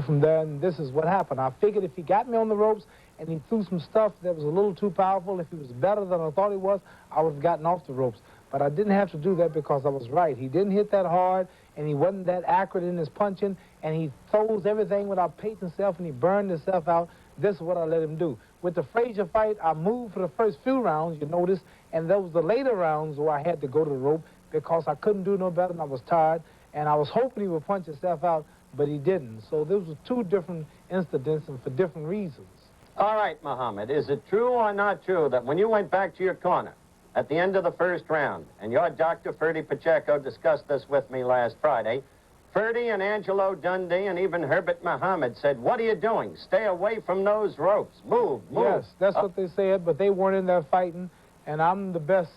from there, and this is what happened. I figured if he got me on the ropes and he threw some stuff that was a little too powerful, if he was better than I thought he was, I would have gotten off the ropes. But I didn't have to do that because I was right. He didn't hit that hard, and he wasn't that accurate in his punching, and he throws everything without pacing himself, and he burned himself out. This is what I let him do. With the Frazier fight, I moved for the first few rounds, you notice, and those were the later rounds where I had to go to the rope because I couldn't do no better and I was tired, and I was hoping he would punch himself out, but he didn't. So those were two different incidents and for different reasons. All right, Muhammad, is it true or not true that when you went back to your corner at the end of the first round, and your doctor, Ferdy Pacheco, discussed this with me last Friday, Ferdy and Angelo Dundee and even Herbert Muhammad said, what are you doing? Stay away from those ropes. Move, move. Yes, that's what they said, but they weren't in there fighting, and I'm the best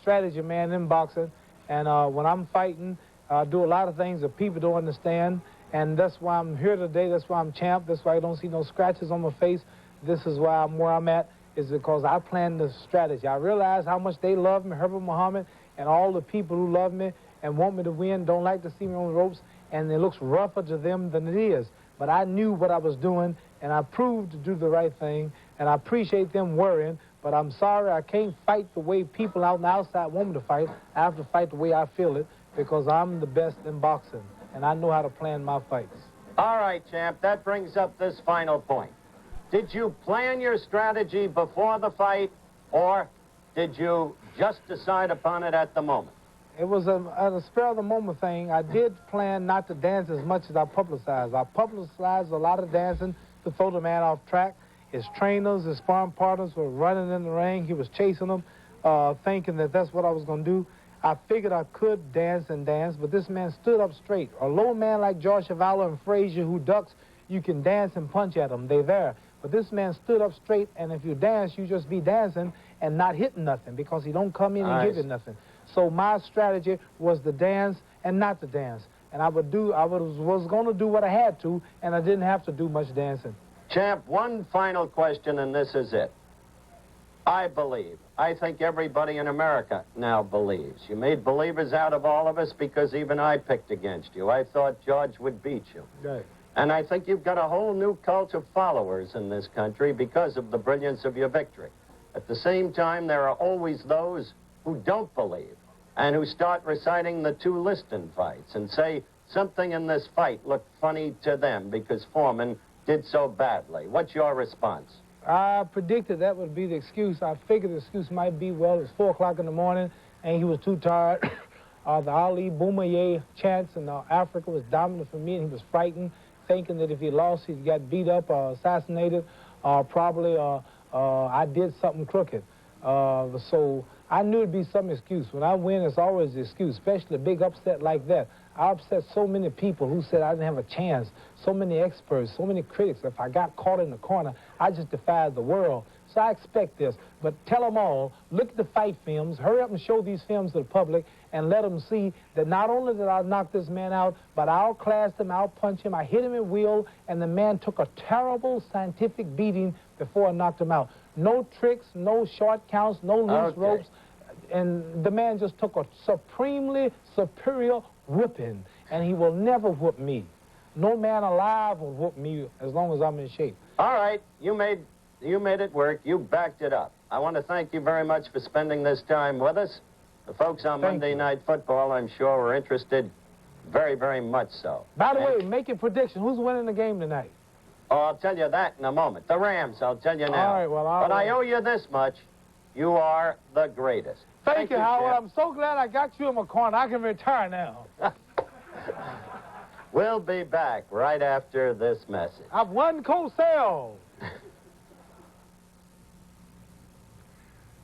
strategy man in boxing, and when I'm fighting, I do a lot of things that people don't understand, and that's why I'm here today. That's why I'm champ. That's why I don't see no scratches on my face. This is why I'm where I'm at, is because I planned the strategy. I realize how much they love me, Herbert Muhammad, and all the people who love me and want me to win don't like to see me on the ropes, and it looks rougher to them than it is. But I knew what I was doing, and I proved to do the right thing, and I appreciate them worrying, but I'm sorry I can't fight the way people out on the outside want me to fight. I have to fight the way I feel it, because I'm the best in boxing, and I know how to plan my fights. All right, champ, that brings up this final point. Did you plan your strategy before the fight, or did you just decide upon it at the moment? It was a spur-of-the-moment thing. I did plan not to dance as much as I publicized. I publicized a lot of dancing to throw the man off track. His trainers, his sparring partners were running in the ring. He was chasing them, thinking that that's what I was going to do. I figured I could dance and dance, but this man stood up straight. A low man like George Chuvalo and Frazier who ducks, you can dance and punch at them. They're there. But this man stood up straight, and if you dance, you just be dancing and not hitting nothing because he don't come in and give you nothing. So my strategy was to dance and not to dance. And I was going to do what I had to, and I didn't have to do much dancing. Champ, one final question, and this is it. I think everybody in America now believes. You made believers out of all of us because even I picked against you. I thought George would beat you. Right. And I think you've got a whole new cult of followers in this country because of the brilliance of your victory. At the same time, there are always those who don't believe and who start reciting the two Liston fights and say something in this fight looked funny to them because Foreman did so badly. What's your response? I predicted that would be the excuse. I figured the excuse might be, well, it's 4 o'clock in the morning and he was too tired. The Ali Boumaier chants in Africa was dominant for me, and he was frightened, thinking that if he lost, he got beat up or assassinated, or probably I did something crooked. So I knew it'd be some excuse. When I win, it's always an excuse, especially a big upset like that. I upset so many people who said I didn't have a chance, so many experts, so many critics. If I got caught in the corner, I just defied the world. So I expect this. But tell them all, look at the fight films, hurry up and show these films to the public, and let them see that not only did I knock this man out, but I outclassed him, outpunched him, I hit him at will, and the man took a terrible scientific beating before I knocked him out. No tricks, no short counts, no loose ropes. And the man just took a supremely superior whipping, and he will never whoop me. No man alive will whoop me as long as I'm in shape. All right, you made it work. You backed it up. I want to thank you very much for spending this time with us. The folks on Monday Night Football, I'm sure, were interested very, very much so. By the way, make your prediction. Who's winning the game tonight? Oh, I'll tell you that in a moment. The Rams, I'll tell you now. All right, well, but I owe you this much. You are the greatest. Thank you, Howard. I'm so glad I got you in my corner. I can retire now. We'll be back right after this message. I've won Cosell.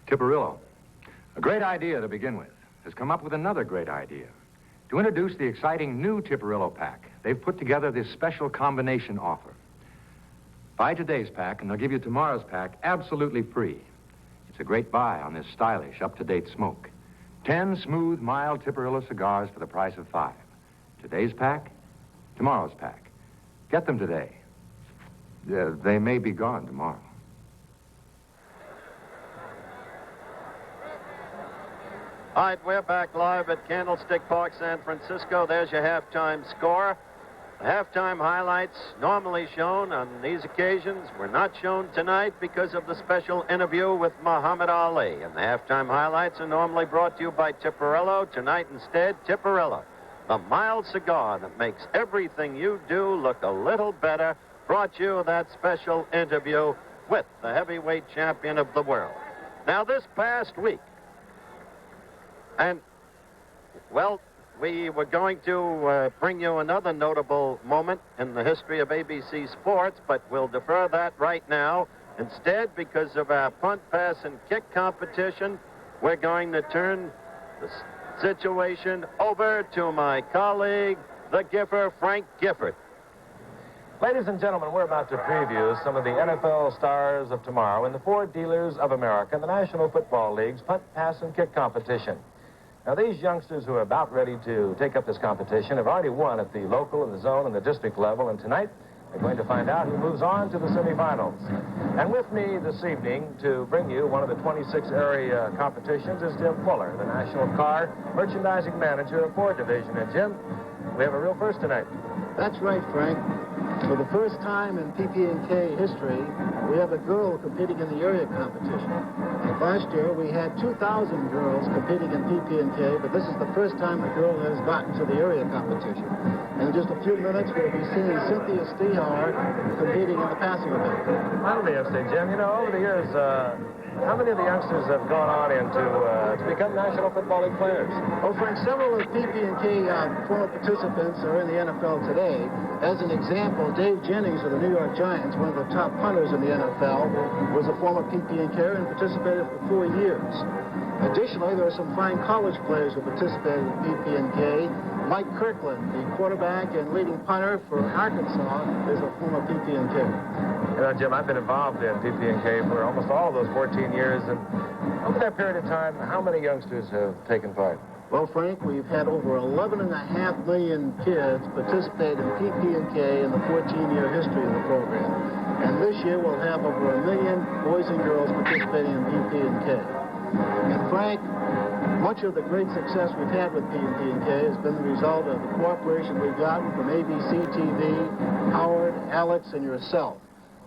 Tipperillo, a great idea to begin with, has come up with another great idea. To introduce the exciting new Tipperillo pack, they've put together this special combination offer. Buy today's pack, and they'll give you tomorrow's pack absolutely free. It's a great buy on this stylish, up-to-date smoke. 10 smooth, mild Tipperillo cigars for the price of 5. Today's pack, tomorrow's pack. Get them today. They may be gone tomorrow. All right, we're back live at Candlestick Park, San Francisco. There's your halftime score. Halftime highlights normally shown on these occasions were not shown tonight because of the special interview with Muhammad Ali. And the halftime highlights are normally brought to you by Tipperillo. Tonight instead, Tipperillo, the mild cigar that makes everything you do look a little better, brought you that special interview with the heavyweight champion of the world. Now, this past week, and, well, we were going to bring you another notable moment in the history of ABC Sports, but we'll defer that right now. Instead, because of our punt, pass, and kick competition, we're going to turn the situation over to my colleague, the Giffer, Frank Gifford. Ladies and gentlemen, we're about to preview some of the NFL stars of tomorrow in the Ford Dealers of America and the National Football League's punt, pass, and kick competition. Now, these youngsters who are about ready to take up this competition have already won at the local and the zone and the district level, and tonight they're going to find out who moves on to the semifinals. And with me this evening to bring you one of the 26 area competitions is Jim Fuller, the National Car Merchandising Manager of Ford Division. And Jim, we have a real first tonight. That's right, Frank. For the first time in PP&K history, we have a girl competing in the area competition. And last year, we had 2,000 girls competing in PP&K, but this is the first time a girl has gotten to the area competition. And in just a few minutes, we'll be seeing Cynthia Stehauer competing in the passing event. That'll be interesting, Jim. You know, over the years, how many of the youngsters have gone on into to become National Football League players? Oh, Frank, several of PP&K former participants are in the NFL today. As an example, Dave Jennings of the New York Giants, one of the top punters in the NFL, was a former PP&K and participated for 4 years. Additionally, there are some fine college players who participated in PP&K. Mike Kirkland, the quarterback and leading punter for Arkansas, is a former PP&K. You know, Jim, I've been involved in PP&K for almost all of those 14 years, and over that period of time, how many youngsters have taken part? Well, Frank, we've had over 11.5 million kids participate in PP&K in the 14-year history of the program. And this year, we'll have over 1 million boys and girls participating in PP&K. And Frank, much of the great success we've had with PP&K has been the result of the cooperation we've gotten from ABC TV, Howard, Alex, and yourself.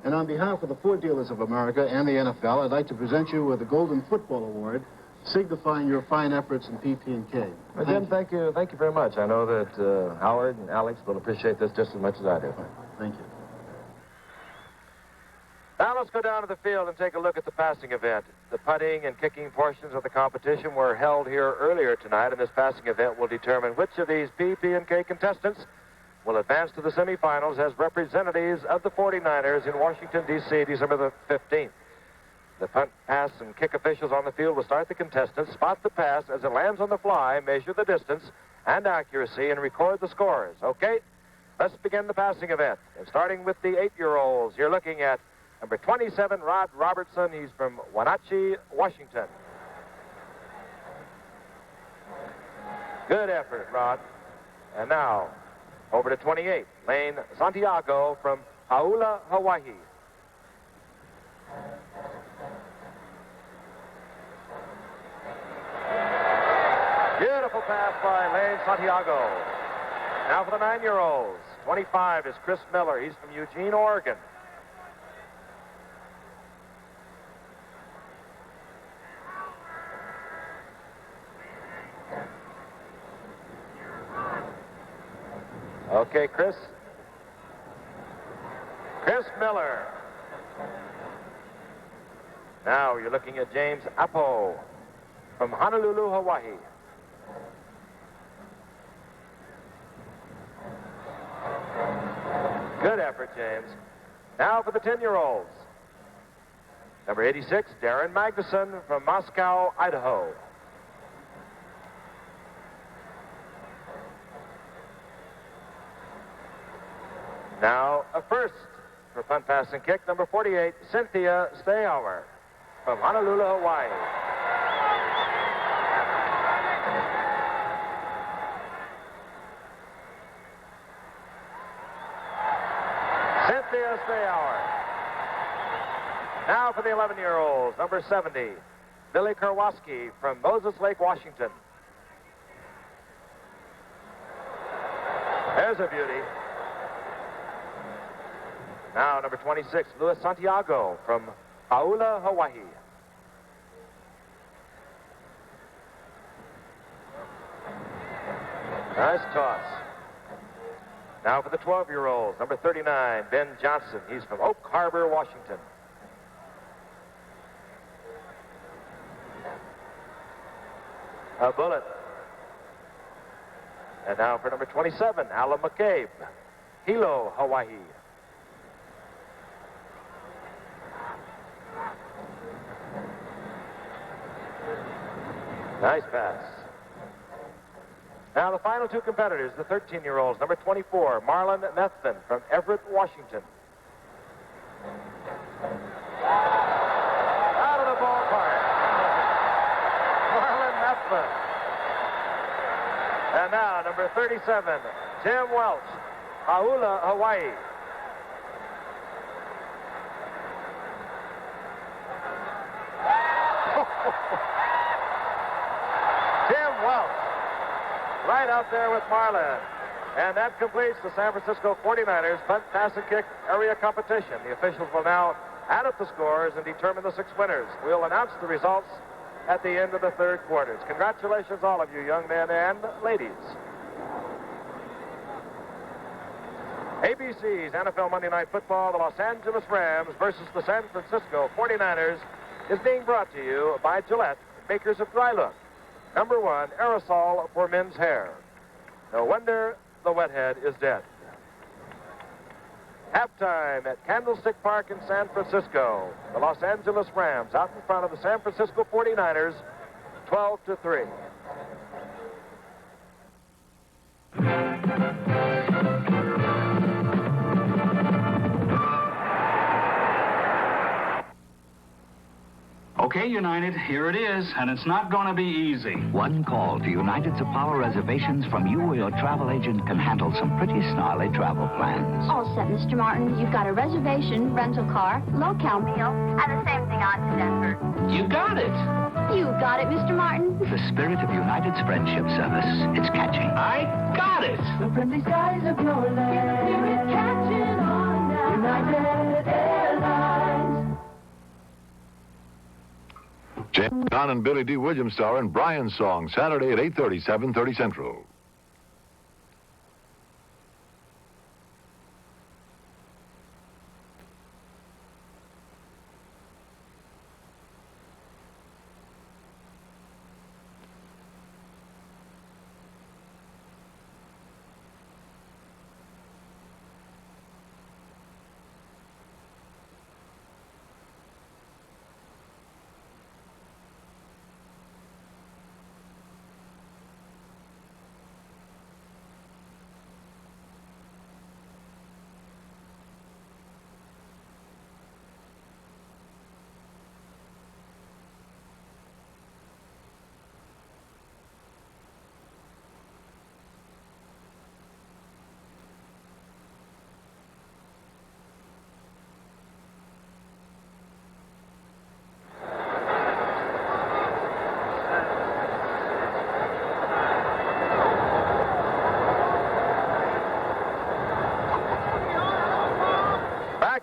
And on behalf of the Ford Dealers of America and the NFL, I'd like to present you with the Golden Football Award, signifying your fine efforts in PP&K. Well, Jim, thank you very much. I know that Howard and Alex will appreciate this just as much as I do. Thank you. Now let's go down to the field and take a look at the passing event. The putting and kicking portions of the competition were held here earlier tonight, and this passing event will determine which of these PP&K contestants will advance to the semifinals as representatives of the 49ers in Washington, D.C., December the 15th. The punt, pass, and kick officials on the field will start the contestants, spot the pass as it lands on the fly, measure the distance and accuracy, and record the scores. Okay, let's begin the passing event. And starting with the 8-year-olds, you're looking at number 27, Rod Robertson. He's from Wenatchee, Washington. Good effort, Rod. And now, over to 28, Lane Santiago from Hauula, Hawaii. Beautiful pass by Lane Santiago. Now for the 9-year-olds. 25 is Chris Miller. He's from Eugene, Oregon. Okay, Chris Miller. Now you're looking at James Apo from Honolulu, Hawaii. Good effort, James. Now for the 10-year-olds. Number 86, Darren Magnuson from Moscow, Idaho. Now a first for punt, pass, and kick. Number 48, Cynthia Stehauer from Honolulu, Hawaii. Cynthia Stehauer. Now for the 11-year-olds, number 70, Billy Kurwoski from Moses Lake, Washington. There's a beauty. Now, number 26, Luis Santiago from Paula, Hawaii. Nice toss. Now for the 12-year-olds, number 39, Ben Johnson. He's from Oak Harbor, Washington. A bullet. And now for number 27, Alan McCabe, Hilo, Hawaii. Nice pass. Now the final two competitors, the 13-year-olds, number 24, Marlon Methvin from Everett, Washington. Out of the ballpark. Marlon Methvin. And now number 37, Tim Welch, Paula, Hawaii. Tim Welch. Right out there with Marlon. And that completes the San Francisco 49ers punt, pass, and kick area competition. The officials will now add up the scores and determine the 6 winners. We'll announce the results at the end of the third quarters. Congratulations, all of you young men and ladies. ABC's NFL Monday Night Football, the Los Angeles Rams versus the San Francisco 49ers, is being brought to you by Gillette, makers of Dry Look. Number 1, aerosol for men's hair. No wonder the wet head is dead. Halftime at Candlestick Park in San Francisco. The Los Angeles Rams out in front of the San Francisco 49ers, 12-3. Okay, United, here it is, and it's not going to be easy. One call to United's Apollo reservations from you or your travel agent can handle some pretty snarly travel plans. All set, Mr. Martin. You've got a reservation, rental car, low-cal meal, and the same thing on to Denver. You got it. You got it, Mr. Martin. The spirit of United's friendship service. It's catching. I got it. The friendly skies of your land. Spirit catching on now. United Airlines. James Caan and Billy D. Williams star in Brian's Song, Saturday at 8:30, 7:30 Central.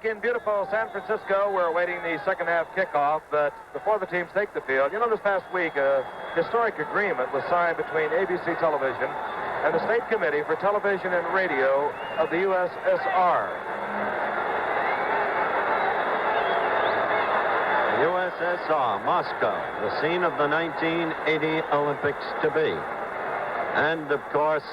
In beautiful San Francisco, we're awaiting the second half kickoff, but before the teams take the field, you know, this past week, a historic agreement was signed between ABC Television and the State Committee for Television and Radio of the USSR. USSR, Moscow, the scene of the 1980 Olympics to be. And, of course,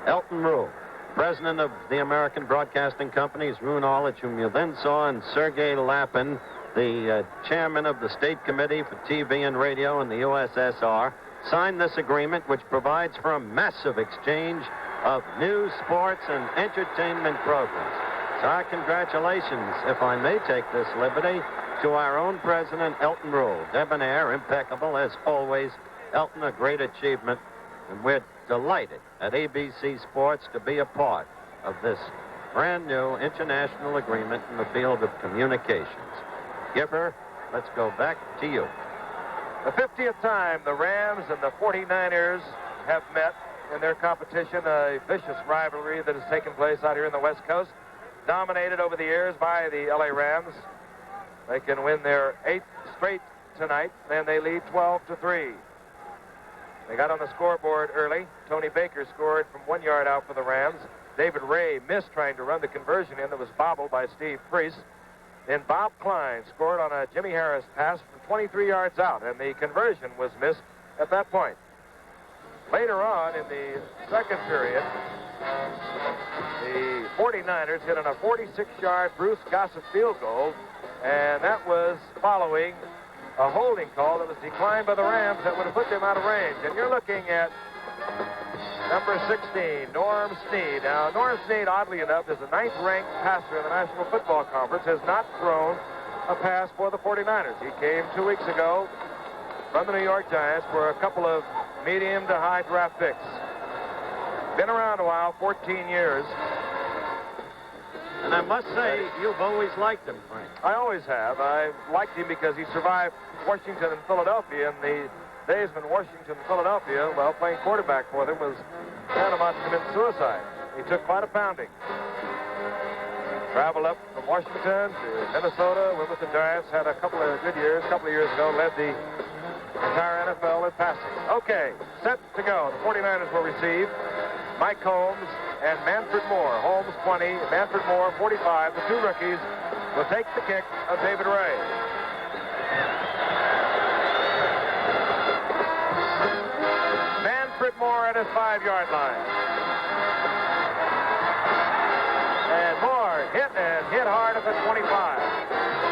Elton Rule, president of the American Broadcasting Company's Roone Arledge, whom you then saw, and Sergei Lapin, the chairman of the State Committee for TV and Radio in the USSR, signed this agreement, which provides for a massive exchange of news, sports, and entertainment programs. So our congratulations, if I may take this liberty, to our own president, Elton Rule. Debonair, impeccable, as always. Elton, a great achievement, and we're delighted at ABC Sports to be a part of this brand new international agreement in the field of communications. Gipper, let's go back to you. The 50th time the Rams and the 49ers have met in their competition, a vicious rivalry that has taken place out here in the West Coast. dominated over the years by the LA Rams. They can win their 8th straight tonight, then they lead 12-3. They got on the scoreboard early. Tony Baker scored from 1 yard out for the Rams. David Ray missed trying to run the conversion in that was bobbled by Steve Priest. Then Bob Klein scored on a Jimmy Harris pass from 23 yards out, and the conversion was missed at that point. Later on in the second period, the 49ers hit on a 46-yard Bruce Gossett field goal, and that was following a holding call that was declined by the Rams that would have put them out of range. And you're looking at number 16, Norm Snead. Now, Norm Snead, oddly enough, is the 9th-ranked passer in the National Football Conference, has not thrown a pass for the 49ers. He came 2 weeks ago from the New York Giants for a couple of medium to high draft picks. Been around a while, 14 years. And I must say, you've always liked him, Frank. I always have. I liked him because he survived Washington and Philadelphia. In the days when Washington and Philadelphia, well, playing quarterback for them was tantamount to commit suicide. He took quite a pounding. Traveled up from Washington to Minnesota, went with the Giants, had a couple of good years. A couple of years ago, led the entire NFL in passing. Okay, set to go. The 49ers will receive Mike Holmes and Manfred Moore. Holmes 20, Manfred Moore 45. The two rookies will take the kick of David Ray. Manfred Moore at his 5-yard line. And Moore hit hard at the 25.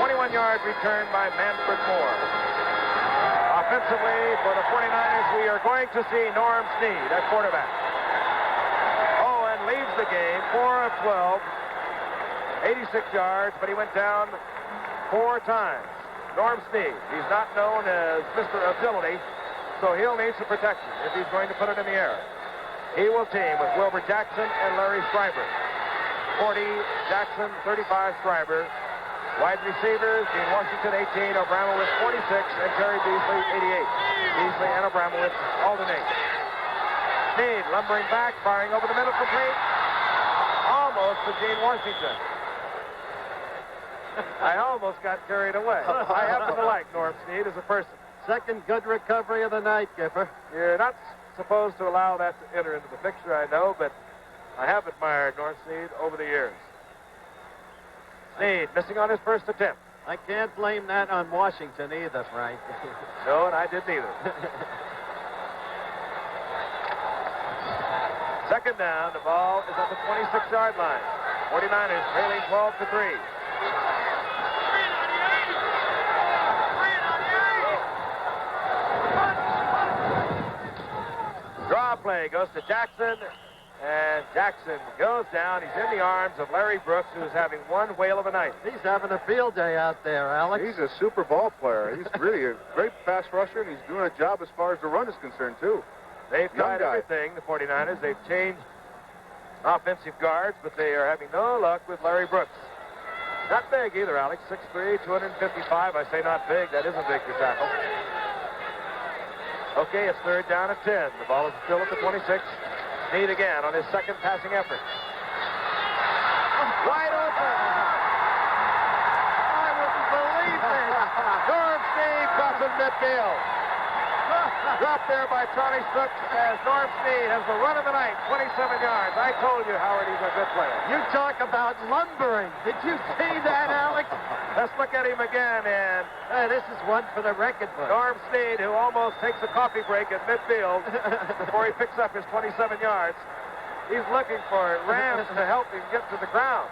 21-yard return by Manfred Moore. Offensively, for the 49ers, we are going to see Norm Snead at quarterback. Owen leads the game, 4 of 12, 86 yards, but he went down 4 times. Norm Snead, he's not known as Mr. Agility, so he'll need some protection if he's going to put it in the air. He will team with Wilbur Jackson and Larry Schreiber. 40, Jackson, 35, Schreiber. Wide receivers, Gene Washington, 18, Abramowitz, 46, and Terry Beasley, 88. Beasley and Abramowitz alternate. Snead lumbering back, firing over the middle, complete. Almost to Gene Washington. I almost got carried away. I happen to like Norm Snead as a person. Second good recovery of the night, Gipper. You're not supposed to allow that to enter into the picture, I know, but I have admired Norm Snead over the years. Snead missing on his first attempt. I can't blame that on Washington either, Frank. No, and I didn't either. Second down, the ball is at the 26-yard line. 49ers trailing 12-3. Draw play goes to Jackson. And Jackson goes down. He's in the arms of Larry Brooks, who's having one whale of a night. He's having a field day out there, Alex. He's a super ball player. He's really a great pass rusher, and he's doing a job as far as the run is concerned, too. They've tried everything, the 49ers. They've changed offensive guards, but they are having no luck with Larry Brooks. Not big either, Alex. 6'3", 255. I say not big. That isn't big to tackle. Okay, it's third down at 10. The ball is still at the 26. Snead again on his second passing effort. Wide open. I wouldn't believe it. Norm Snead crosses midfield. Dropped there by Charlie Strook as Norm Snead has the run of the night, 27 yards. I told you, Howard, he's a good player. You talk about lumbering. Did you see that, Alex? Let's look at him again, and this is one for the record book. Norm Snead, who almost takes a coffee break at midfield before he picks up his 27 yards. He's looking for Rams to help him get to the ground.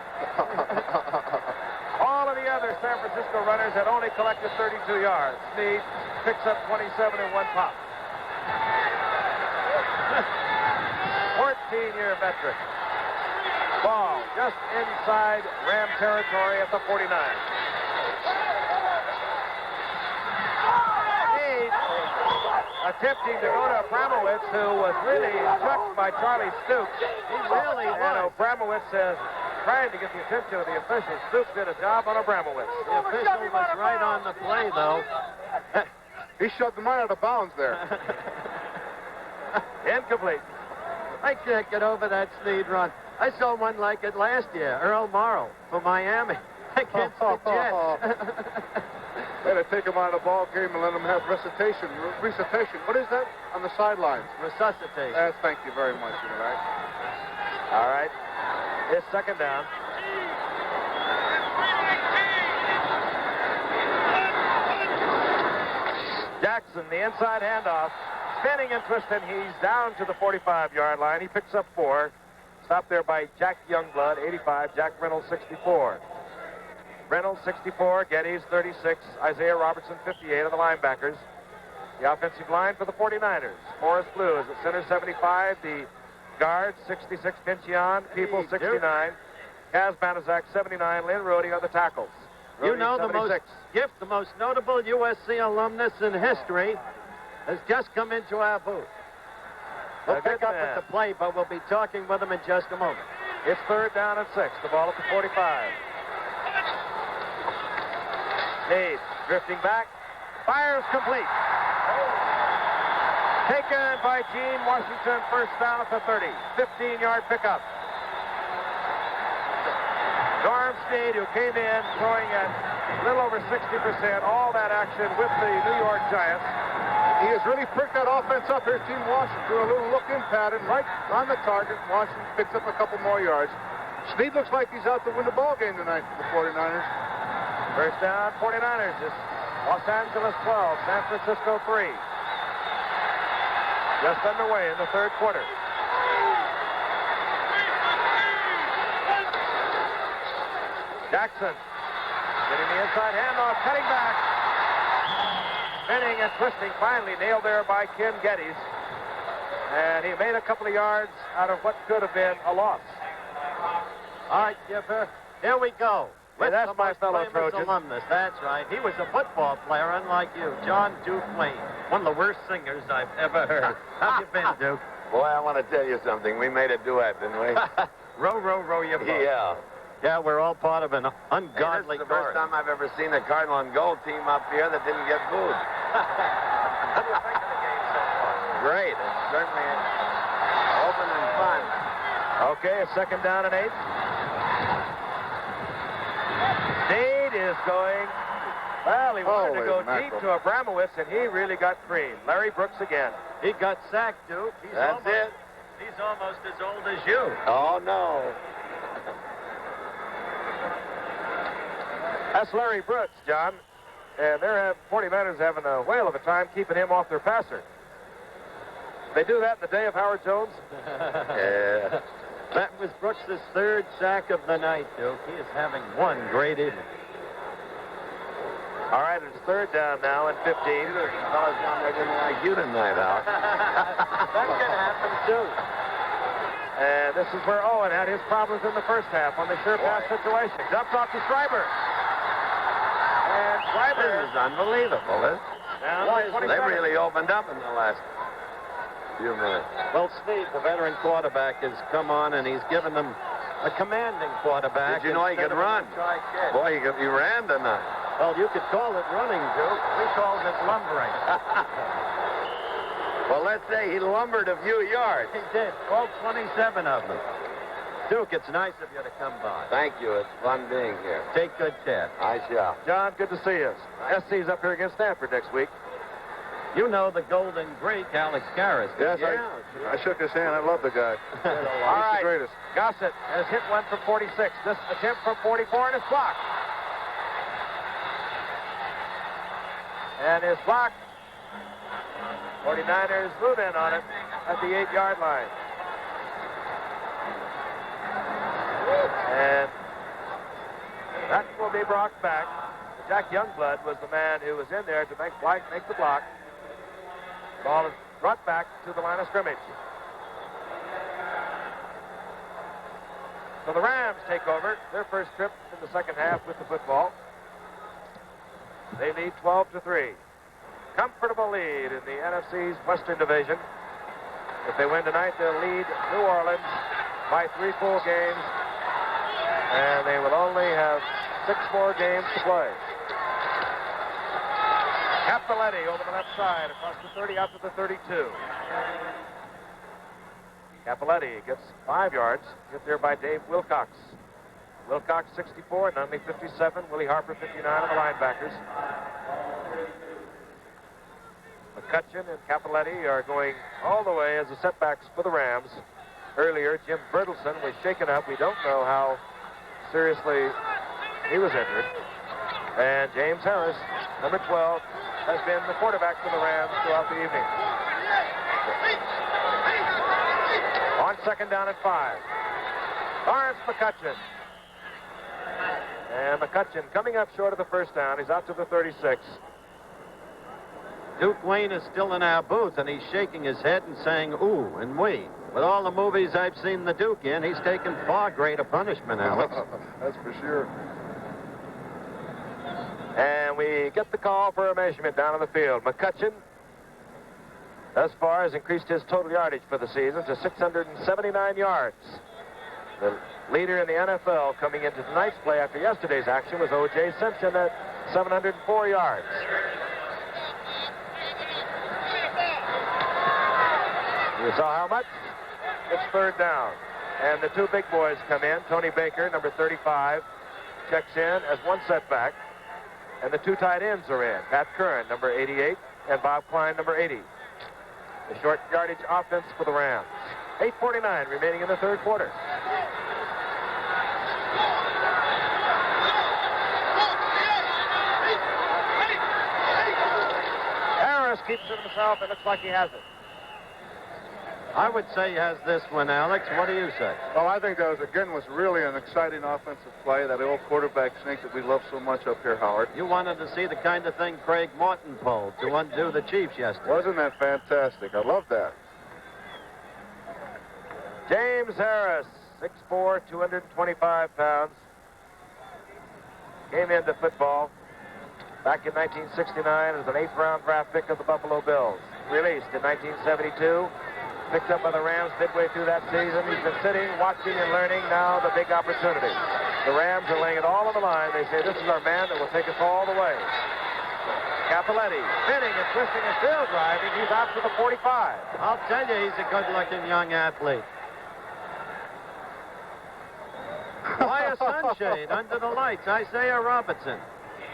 All of the other San Francisco runners had only collected 32 yards. Snead picks up 27 in one pop. 14-year veteran. Ball just inside Ram territory at the 49. Snead attempting to go to Abramowitz, who was really struck by Charlie Stoops. He really was. And Abramowitz is trying to get the attention of the officials. Stoops did a job on Abramowitz. The official was right on the play, though. He shoved the man out of bounds there. Incomplete. I can't get over that Snead run. I saw one like it last year, Earl Morrall for Miami against the Jets. Better take him out of the ball game and let him have recitation. Recitation. What is that? On the sidelines. Resuscitation. Thank you very much. You know, right? All right. It's second down. Jackson, the inside handoff. Spinning and twisting. He's down to the 45-yard line. He picks up 4. Stopped there by Jack Youngblood, 85. Jack Reynolds, 64. Reynolds, 64. Geddes, 36. Isaiah Robertson, 58 of the linebackers. The offensive line for the 49ers. Morris Blue is at center, 75. The guards, 66. Pinchion. People, 69. Kaz Banaszak, 79. Lynn Rohde are the tackles. You Rohde, know, 76. the most notable USC alumnus in history has just come into our booth. We'll pick up at the play, but we'll be talking with him in just a moment. It's third down and 6. The ball at the 45. Nade drifting back. Fires complete. Taken by Gene Washington. First down at the 30. 15-yard pickup. Norm Snead, who came in throwing at a little over 60%, all that action with the New York Giants. He has really pricked that offense up. Here's Gene Washington through a little look-in pattern right on the target. Washington picks up a couple more yards. Snead looks like he's out to win the ball game tonight for the 49ers. First down, 49ers. It's Los Angeles 12, San Francisco 3. Just underway in the third quarter. Jackson getting the inside handoff, cutting back. Spinning and twisting, finally nailed there by Ken Geddes. And he made a couple of yards out of what could have been a loss. All right, Gipper, here we go. Hey, that's my fellow famous Trojan. alumnus, that's right. He was a football player, unlike you, John Duke Wayne. One of the worst singers I've ever heard. How you been, Duke? Boy, I want to tell you something. We made a duet, didn't we? Row, row, row your boat. Yeah. Yeah, we're all part of an Hey, ungodly this is the first time I've ever seen a Cardinal and Gold team up here that didn't get booed. What do you think of the game so far? Great. It's certainly open and fun. Okay, a second down and 8. Snead is going. Well, he wanted to go deep to Abramowitz, and he really got creamed. Larry Brooks again. He got sacked, Duke. That's it. He's almost as old as you. Oh, no. That's Larry Brooks, John. And they're 49ers having a whale of a time keeping him off their passer. They do that in the day of Howard Jones? Yeah. That was Brooks' third sack of the night, Duke. He is having one great evening. All right, it's third down now and 15. Fellas down there didn't like you tonight, Al. That can happen, too. And this is where Owen had his problems in the first half on the sure pass situation. Dumps off to Schreiber. And Schreiber This is unbelievable, isn't it? They really opened up in the last few minutes. Well, Steve, the veteran quarterback, has come on, and he's given them a commanding quarterback. Did you know he could run? Boy, he ran tonight. Well, you could call it running, Duke. We called it lumbering. Well, let's say he lumbered a few yards. He did. 27 of them. Duke, it's nice of you to come by. Thank you. It's fun being here. Take good care. I shall. John, good to see you. SC's up here against Stanford next week. You know the Golden Greek, Alex Karras. Yes, I shook his hand. I love the guy. All right. He's the greatest. Gossett has hit one from 46. This attempt from 44, and it's blocked. And his block. 49ers move in on it at the 8-yard line. And that will be brought back. Jack Youngblood was the man who was in there to make the block. Ball is brought back to the line of scrimmage. So the Rams take over their first trip in the second half with the football. They lead 12-3. Comfortable lead in the NFC's Western Division. If they win tonight, they'll lead New Orleans by 3 full games. And they will only have 6 more games to play. Cappelletti over the left side, across the 30 out to the 32. Capoletti gets 5 yards, hit there by Dave Wilcox. Wilcox 64, Nunley 57, Willie Harper 59 on the linebackers. McCutcheon and Capoletti are going all the way as the setbacks for the Rams. Earlier, Jim Bertelson was shaken up. We don't know how seriously he was injured. And James Harris, number 12, has been the quarterback for the Rams throughout the evening. On second down and 5. Lawrence McCutcheon. And McCutcheon coming up short of the first down. He's out to the 36. Duke Wayne is still in our booth, and he's shaking his head and saying, ooh, and we. With all the movies I've seen the Duke in, he's taken far greater punishment, Alex. That's for sure. And we get the call for a measurement down on the field. McCutcheon, thus far, has increased his total yardage for the season to 679 yards. The leader in the NFL coming into tonight's play after yesterday's action was O.J. Simpson at 704 yards. You saw how much? It's third down. And the two big boys come in. Tony Baker, number 35, checks in as one setback. And the two tight ends are in. Pat Curran, number 88, and Bob Klein, number 80. The short yardage offense for the Rams. 8:49 remaining in the third quarter. Harris keeps it himself. It looks like he has it. I would say he has this one, Alex. What do you say? Well, I think that was really an exciting offensive play, that old quarterback sneak that we love so much up here, Howard. You wanted to see the kind of thing Craig Morton pulled to undo the Chiefs yesterday. Wasn't that fantastic? I love that. James Harris, 6'4", 225 pounds. Came into football back in 1969 as an 8th-round draft pick of the Buffalo Bills. Released in 1972. Picked up by the Rams midway through that season. He's been sitting, watching, and learning. Now the big opportunity. The Rams are laying it all on the line. They say, this is our man that will take us all the way. Capoletti spinning and twisting and still driving. He's out to the 45. I'll tell you, he's a good-looking young athlete. Why a sunshade under the lights? Isaiah Robertson,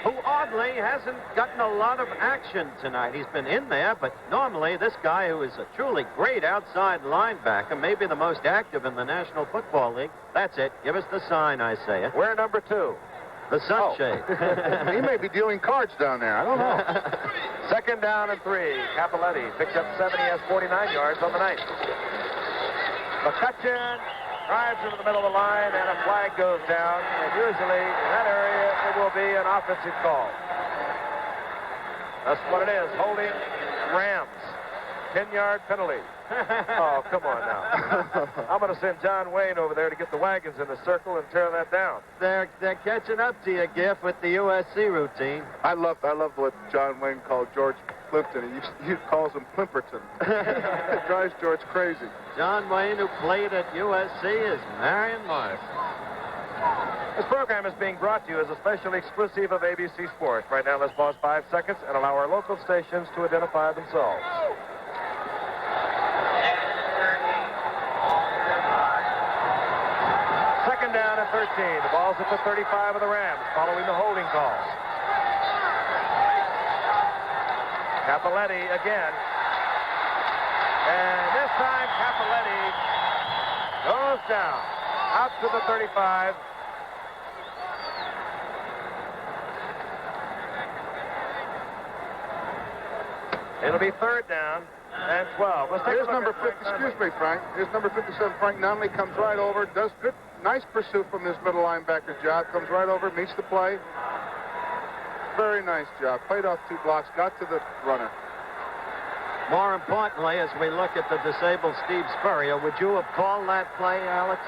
who oddly hasn't gotten a lot of action tonight. He's been in there, but normally this guy, who is a truly great outside linebacker, maybe the most active in the National Football League. That's it. Give us the sign, Isaiah. We're number 2. The sunshade. Oh. He may be dealing cards down there. I don't know. Second down and 3. Capoletti picks up 70, has 49 yards on the night. McCutcheon drives into the middle of the line, and a flag goes down. And usually in that area, it will be an offensive call. That's what it is. Holding Rams. 10-yard penalty. Oh, come on now. I'm going to send John Wayne over there to get the wagons in the circle and tear that down. They're catching up to you, Giff, with the USC routine. I love what John Wayne called George Plimpton. He calls him Plimperton. It drives George crazy. John Wayne, who played at USC, is Marion Morris. This program is being brought to you as a special exclusive of ABC Sports. Right now, let's pause 5 seconds and allow our local stations to identify themselves. Second down and 13. The ball's at the 35 of the Rams, following the holding call. Capoletti again. And this time, Capoletti goes down, out to the 35. It'll be third down and 12. Here's number 50. Excuse me, Frank. Here's number 57. Frank Nunley comes right over, does good, nice pursuit from this middle linebacker job. Comes right over, meets the play. Very nice job. Played off 2 blocks, got to the runner. More importantly, as we look at the disabled Steve Spurrier, would you have called that play, Alex?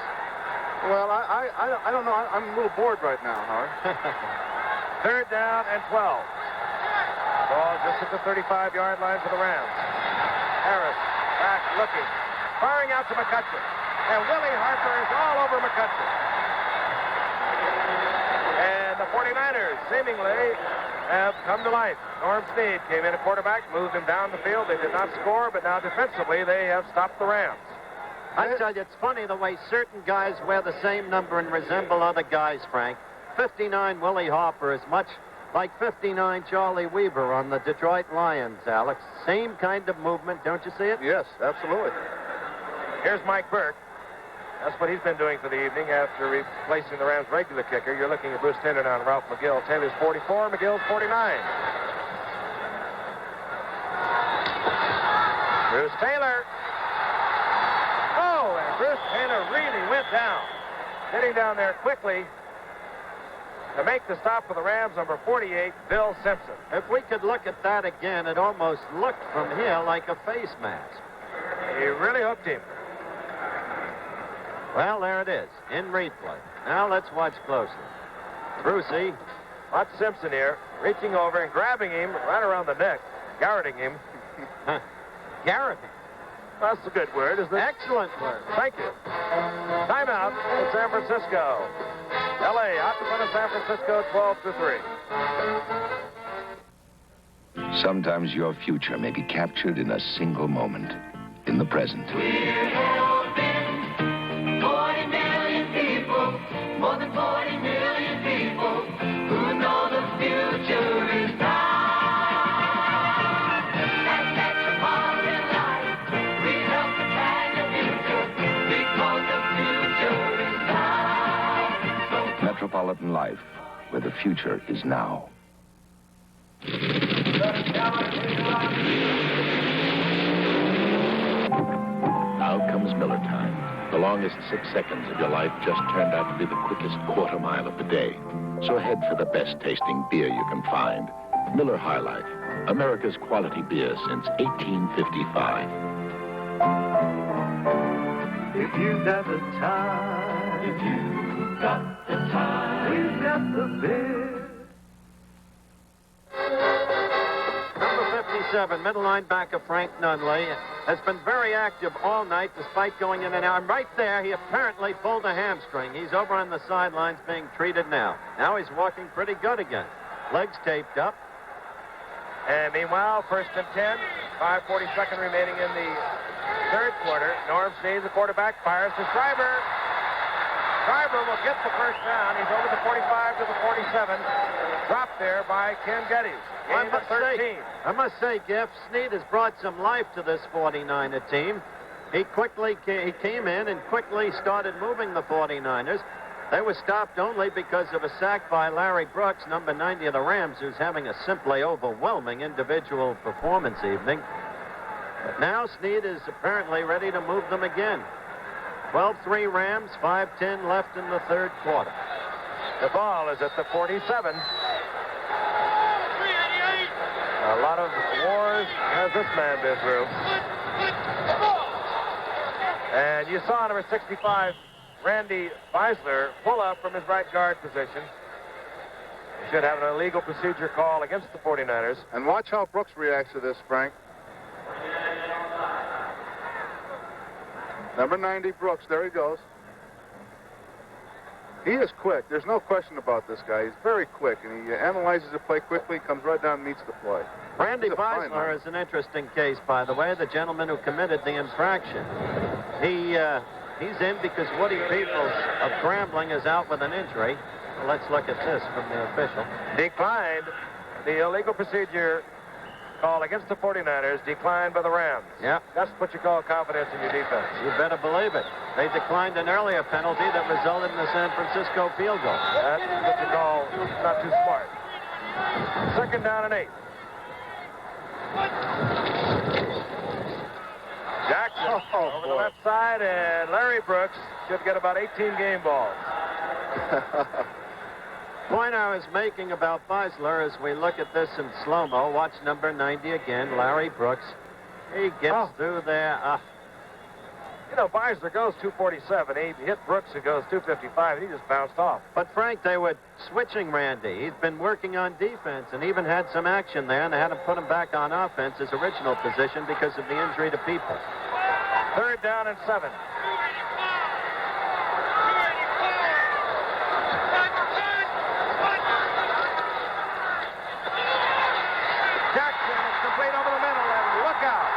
Well, I don't know. I'm a little bored right now, Howard. Third down and 12. Ball just at the 35-yard line for the Rams. Harris back looking, firing out to McCutcheon. And Willie Harper is all over McCutcheon. And the 49ers seemingly have come to life. Norm Snead came in at quarterback, moved him down the field. They did not score, but now defensively they have stopped the Rams. I tell you, it's funny the way certain guys wear the same number and resemble other guys, Frank. 59 Willie Harper is much like 59 Charlie Weaver on the Detroit Lions, Alex. Same kind of movement, don't you see it? Yes, absolutely. Here's Mike Burke. That's what he's been doing for the evening after replacing the Rams' regular kicker. You're looking at Bruce Taylor now and Ralph McGill. Taylor's 44, McGill's 49. Bruce Taylor. Oh, and Bruce Taylor really went down. Getting down there quickly to make the stop for the Rams, number 48, Bill Simpson. If we could look at that again, it almost looked from here like a face mask. He really hooked him. Well, there it is, in replay. Now let's watch closely. Brucey. Watch Simpson here, reaching over and grabbing him right around the neck, garroting him. Garroting? That's a good word, isn't it? Excellent word. Thank you. Timeout in San Francisco. L.A. out in front of San Francisco, 12-3. Sometimes your future may be captured in a single moment, in the present. We're helping 40 million people, more than 40 million people who know the future is now. At Metropolitan Life, we help to plan the future because the future is now. Metropolitan Life, where the future is now. Now comes Miller time. The longest 6 seconds of your life just turned out to be the quickest quarter mile of the day. So head for the best tasting beer you can find. Miller High Life, America's quality beer since 1855. If you got the time, we've got the beer. Number 57, middle linebacker Frank Nunley, has been very active all night despite going in and out. And right there, he apparently pulled a hamstring. He's over on the sidelines being treated now. Now he's walking pretty good again. Legs taped up. And meanwhile, 1st and 10, 5:42 remaining in the third quarter. Norm Snead, the quarterback, fires to Schreiber. Schreiber will get the first down. He's over the 45 to the 47. Dropped there by Ken Geddes. Gain of 13. I must say, Jeff, Snead has brought some life to this 49er team. He came in and quickly started moving the 49ers. They were stopped only because of a sack by Larry Brooks, number 90 of the Rams, who's having a simply overwhelming individual performance evening. But now Snead is apparently ready to move them again. 12-3 Rams, 5:10 left in the third quarter. The ball is at the 47. A lot of wars has this man been through. And you saw number 65, Randy Weisler, pull up from his right guard position. He should have an illegal procedure call against the 49ers. And watch how Brooks reacts to this, Frank. Number 90, Brooks. There he goes. He is quick. There's no question about this guy. He's very quick, and he analyzes the play quickly, comes right down and meets the play. Randy Weisler is an interesting case, by the way, the gentleman who committed the infraction. He's in because Woody Peoples of Grambling is out with an injury. Well, let's look at this from the official. Declined the illegal procedure call against the 49ers, declined by the Rams. Yeah. That's what you call confidence in your defense. You better believe it. They declined an earlier penalty that resulted in the San Francisco field goal. That's what you call not too smart. 2nd down and 8. Jackson over the left side, and Larry Brooks should get about 18 game balls. Point I was making about Weisler as we look at this in slow-mo, watch number 90 again, Larry Brooks. He gets through there. You know, Weisler goes 247. He hit Brooks, who goes 255, and he just bounced off. But, Frank, they were switching Randy. He's been working on defense and even had some action there, and they had to put him back on offense, his original position, because of the injury to Peoples. 3rd down and 7. Jackson is complete over the middle, and look out.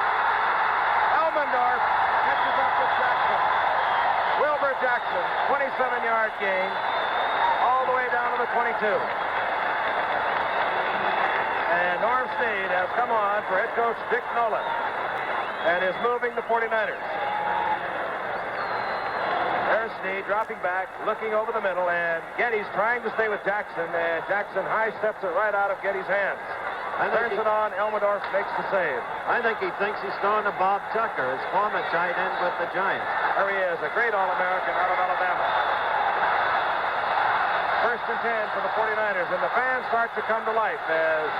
Elmendorf catches up with Jackson. 7-yard gain all the way down to the 22. And Norm Snead has come on for head coach Dick Nolan and is moving the 49ers. There's Snead dropping back, looking over the middle, and Geddes trying to stay with Jackson, and Jackson high steps it right out of Geddes' hands. Turns it on, Elmendorf makes the save. I think he thinks he's throwing to Bob Tucker, his former tight end with the Giants. There he is, a great All-American out of Alabama. First and 10 for the 49ers, and the fans start to come to life as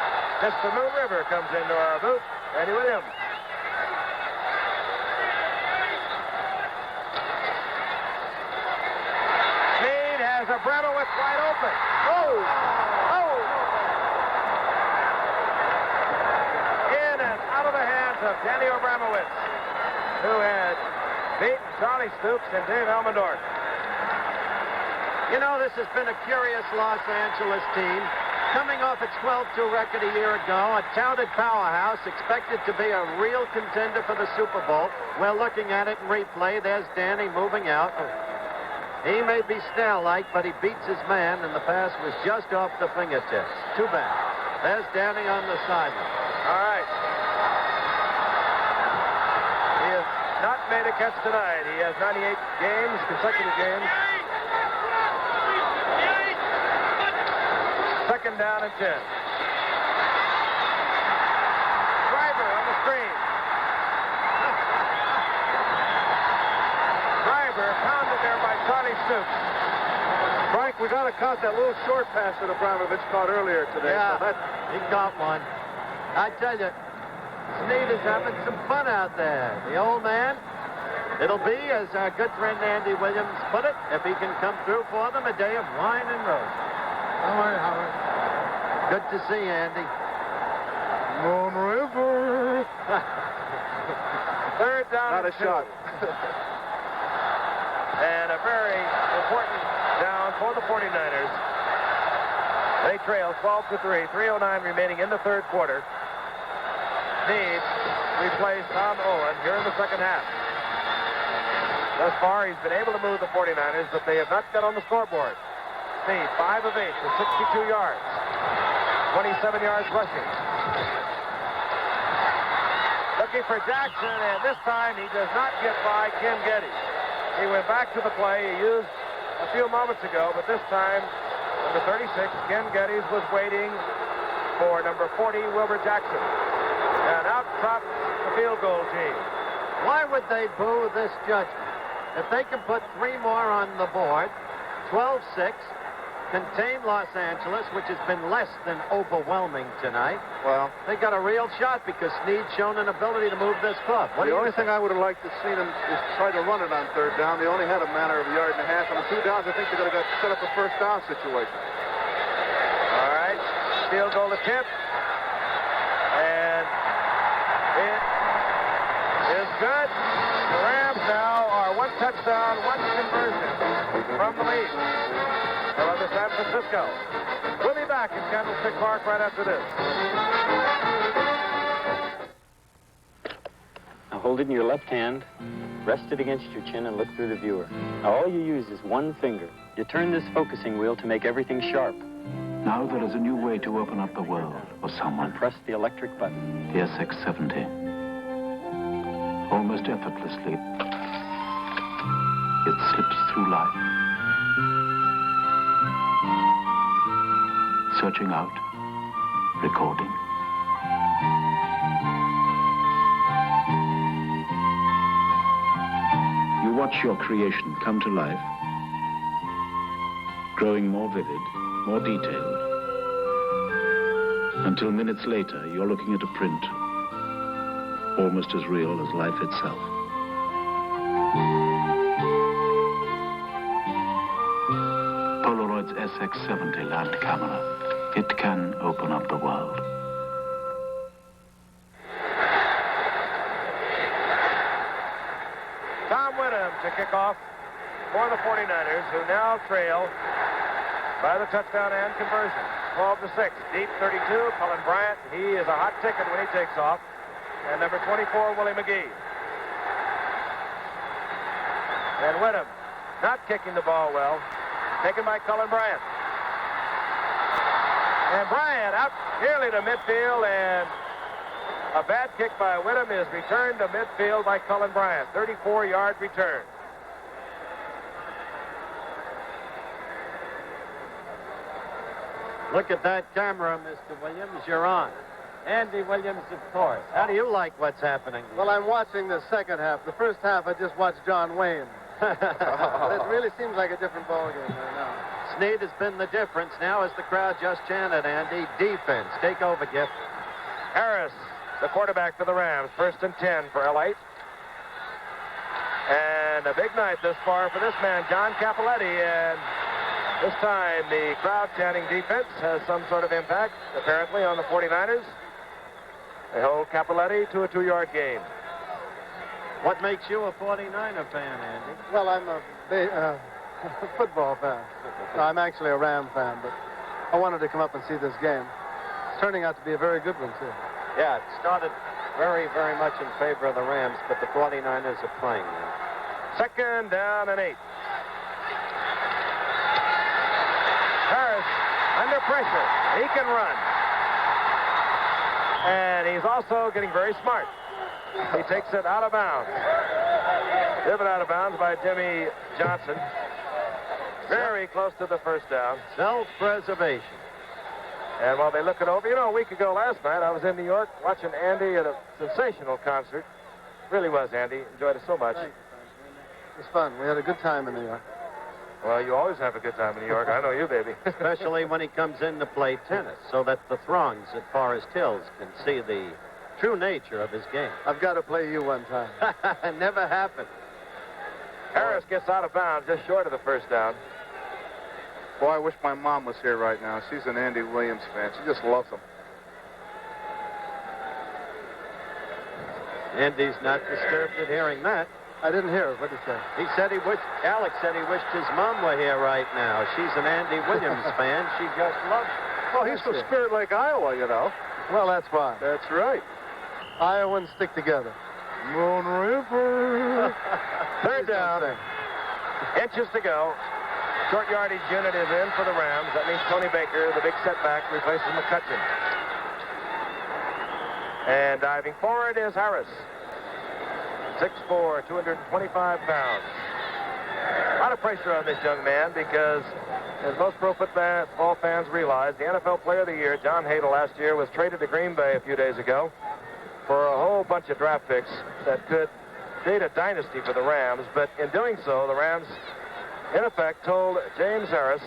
Mr. Moon River comes into our booth. Randy Williams. Snead has Abramowitz wide open. Oh! Oh! In and out of the hands of Danny Abramowitz, who had beaten Charlie Stoops and Dave Elmendorf. You know, this has been a curious Los Angeles team. Coming off its 12-2 record a year ago, a touted powerhouse, expected to be a real contender for the Super Bowl. We're looking at it in replay. There's Danny moving out. He may be Snell-like, but he beats his man, and the pass was just off the fingertips. Too bad. There's Danny on the sideline. All right. He has not made a catch tonight. He has 98 games, consecutive games. Second down and 10. Driver on the screen. Driver pounded there by Charlie Stoops. Frank, we got to count that little short pass that Abramovich caught earlier today. Yeah, So he got one. I tell you, Snead is having some fun out there. The old man, it'll be, as our good friend Andy Williams put it, if he can come through for them, a day of wine and roses. Don't worry, Howard. Good to see you, Andy. Moon River. Third down Not and a 2. shot. And a very important down for the 49ers. They trail 12-3. 3:09 remaining in the third quarter. Snead replaced Tom Owen here in the second half. Thus far, he's been able to move the 49ers, but they have not got on the scoreboard. Snead, 5 of 8 for 62 yards. 27 yards rushing. Looking for Jackson, and this time he does not get by Ken Geddes. He went back to the play he used a few moments ago, but this time, number 36, Ken Geddes was waiting for number 40, Wilbur Jackson. And out trots the field goal team. Why would they boo this judgment? If they can put 3 more on the board, 12-6, contain Los Angeles, which has been less than overwhelming tonight. Well, they got a real shot because Snead's shown an ability to move this club. the only thing I would have liked to see them is try to run it on third down. They only had a matter of a yard and a half. On the 2 downs, I think they could have set up a first down situation. All right, field goal attempt. And it is good. The Rams now are 1 touchdown, 1 conversion from the lead. They're under San Francisco. We'll be back in Candlestick Park right after this. Now hold it in your left hand, rest it against your chin, and look through the viewer. Now all you use is one finger. You turn this focusing wheel to make everything sharp. Now there is a new way to open up the world for someone. Press the electric button. The SX70. Almost effortlessly, it slips through life. Searching out, recording. You watch your creation come to life, growing more vivid, more detailed, until minutes later you're looking at a print almost as real as life itself. Polaroid's SX70 land camera. It can open up the world. Tom Whittam to kick off for the 49ers, who now trail by the touchdown and conversion. 12-6. Deep 32, Cullen Bryant. He is a hot ticket when he takes off. And number 24, Willie McGee. And Whittam not kicking the ball well. taken by Cullen Bryant. And Bryant out nearly to midfield, and a bad kick by Whittam is returned to midfield by Cullen Bryant. 34-yard return. Look at that camera, Mr. Williams. You're on. Andy Williams, of course. How do you like what's happening? Well, I'm watching the second half. The first half, I just watched John Wayne. But it really seems like a different ballgame right now. Snead has been the difference. Now as the crowd just chanted, Andy, defense. Take over, Giff. Harris, the quarterback for the Rams. 1st and 10 for L8. And a big night this far for this man, John Cappelletti. And this time the crowd chanting defense has some sort of impact, apparently, on the 49ers. They hold Cappelletti to a 2-yard gain. What makes you a 49er fan, Andy? Well, I'm a football fan. No, I'm actually a Ram fan, but I wanted to come up and see this game. It's turning out to be a very good one, too. Yeah, it started very, very much in favor of the Rams, but the 49ers are playing now. 2nd down and 8. Harris under pressure. He can run. And he's also getting very smart. He takes it out of bounds. Driven out of bounds by Jimmy Johnson. Very close to the first down. Self-preservation. And while they look it over, you know, a week ago last night, I was in New York watching Andy at a sensational concert. Really was, Andy. Enjoyed it so much. Thank you. It was fun. We had a good time in New York. Well, you always have a good time in New York. I know you, baby. Especially when he comes in to play tennis, so that the throngs at Forest Hills can see the true nature of his game. I've got to play you one time. Never happened. Harris gets out of bounds just short of the first down. Boy, I wish my mom was here right now. She's an Andy Williams fan. She just loves him. Andy's not disturbed at hearing that. I didn't hear it. What did he say? He said Alex said he wished his mom were here right now. She's an Andy Williams fan. She just loves him. Well, he's from Spirit Lake, Iowa, you know. Well, that's why. That's right. Iowans stick together. Moon River. 3rd down. Inches to go. Short yardage unit is in for the Rams. That means Tony Baker, the big setback, replaces McCutcheon. And diving forward is Harris. 6'4", 225 pounds. A lot of pressure on this young man because, as most pro football fans realize, the NFL Player of the Year, John Hadle, last year was traded to Green Bay a few days ago for a whole bunch of draft picks that could create a dynasty for the Rams. But in doing so, the Rams, in effect, told James Harris,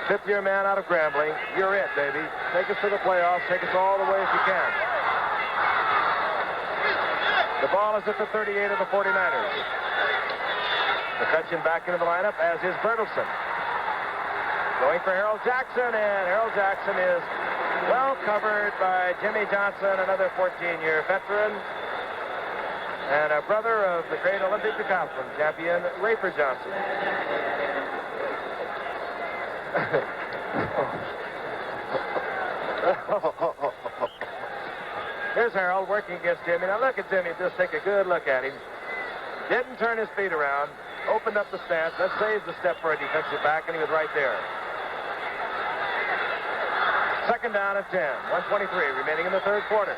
5th-year man out of Grambling, you're it, baby. Take us to the playoffs. Take us all the way if you can. The ball is at the 38 of the 49ers. McCutcheon back into the lineup, as is Bertelsen. Going for Harold Jackson, and Harold Jackson is well covered by Jimmy Johnson, another 14-year veteran, and a brother of the great Olympic decathlon champion, Rafer Johnson. Here's Harold working against Jimmy. Now look at Jimmy. Just take a good look at him. Didn't turn his feet around. Opened up the stance. That saves the step for a defensive back, and he was right there. 2nd down and 10. 1:23 remaining in the 3rd quarter.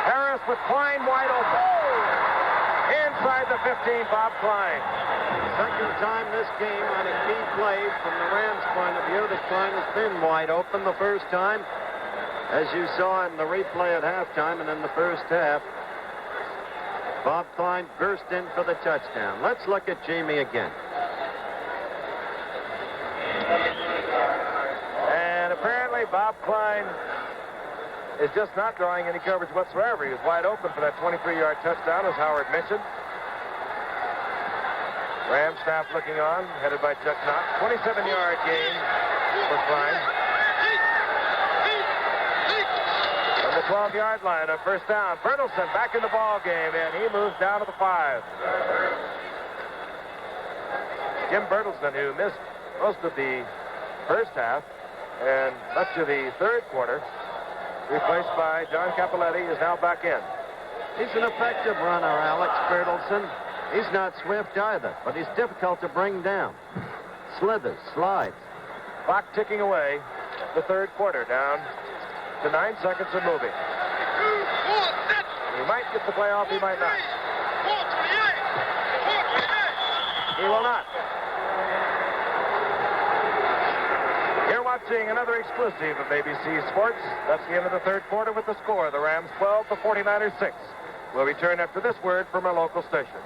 Harris with Klein wide open. Inside the 15, Bob Klein. Second time this game on a key play from the Rams' point of view that Klein has been wide open. The first time, as you saw in the replay at halftime and in the first half, Bob Klein burst in for the touchdown. Let's look at Jamie again. And apparently Bob Klein is just not drawing any coverage whatsoever. He was wide open for that 23-yard touchdown, as Howard mentioned. Ram staff looking on, headed by Chuck Knox. 27-yard gain for Klein. From the 12-yard line on 1st down, Bertelsen back in the ball game, and he moves down to the 5. Jim Bertelsen, who missed most of the first half and much of the 3rd quarter, replaced by John Cappelletti, is now back in. He's an effective runner, Alex Bertelson. He's not swift either, but he's difficult to bring down. Slithers, slides. Clock ticking away. The third quarter down to 9 seconds of moving. He might get the playoff, he might not. He will not. You're watching another exclusive of ABC Sports. That's the end of the third quarter with the score. The Rams 12, the 49ers 6. We'll return after this word from our local stations.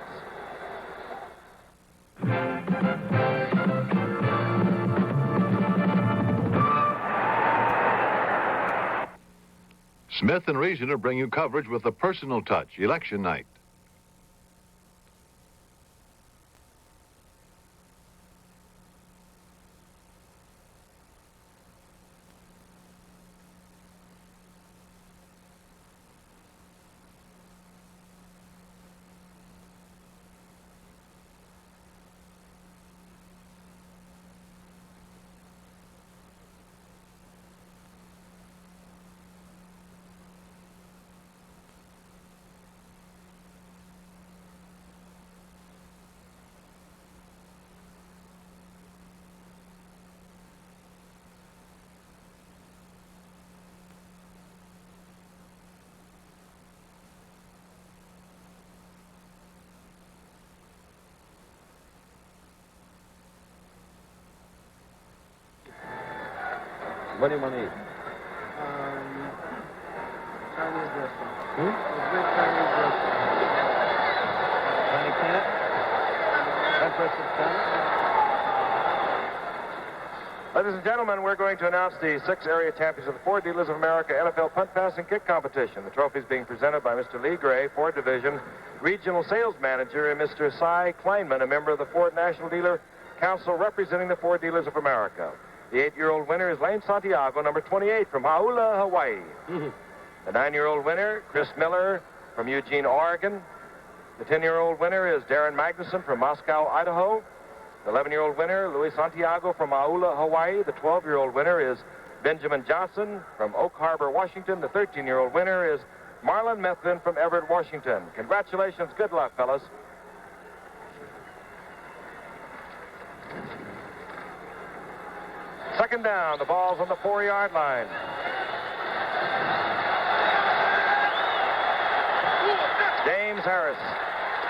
Smith and Reasoner bring you coverage with the personal touch, election night. What do you want to eat? Chinese restaurant. Hmm? A good Chinese restaurant. Tiny cat? Breakfast at 10? Ladies and gentlemen, we're going to announce the 6 area champions of the Ford Dealers of America NFL Punt, Pass, and Kick Competition. The trophy is being presented by Mr. Lee Gray, Ford Division Regional Sales Manager, and Mr. Cy Kleinman, a member of the Ford National Dealer Council representing the Ford Dealers of America. The 8-year-old winner is Lane Santiago, number 28, from Hauula, Hawaii. The 9-year-old winner, Chris Miller, from Eugene, Oregon. The 10-year-old winner is Darren Magnuson from Moscow, Idaho. The 11-year-old winner, Luis Santiago from Hauula, Hawaii. The 12-year-old winner is Benjamin Johnson from Oak Harbor, Washington. The 13-year-old winner is Marlon Methvin from Everett, Washington. Congratulations. Good luck, fellas. Second down. The ball's on the 4-yard line. James Harris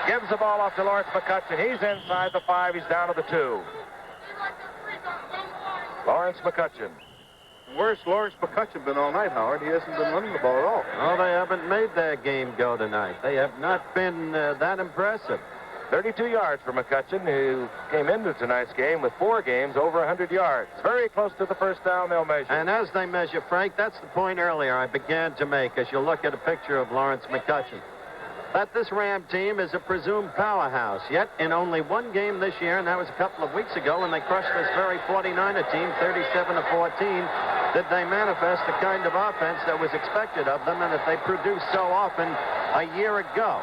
gives the ball off to Lawrence McCutcheon. He's inside the 5. He's down to the 2. Lawrence McCutcheon. Where's Lawrence McCutcheon been all night, Howard? He hasn't been running the ball at all. Oh, they haven't made their game go tonight. They have not been that impressive. 32 yards for McCutcheon, who came into tonight's game with 4 games over 100 yards. Very close to the first down they'll measure. And as they measure, Frank, that's the point earlier I began to make as you look at a picture of Lawrence McCutcheon. That this Ram team is a presumed powerhouse. Yet, in only one game this year, and that was a couple of weeks ago when they crushed this very 49er team, 37-14, did they manifest the kind of offense that was expected of them and that they produced so often a year ago.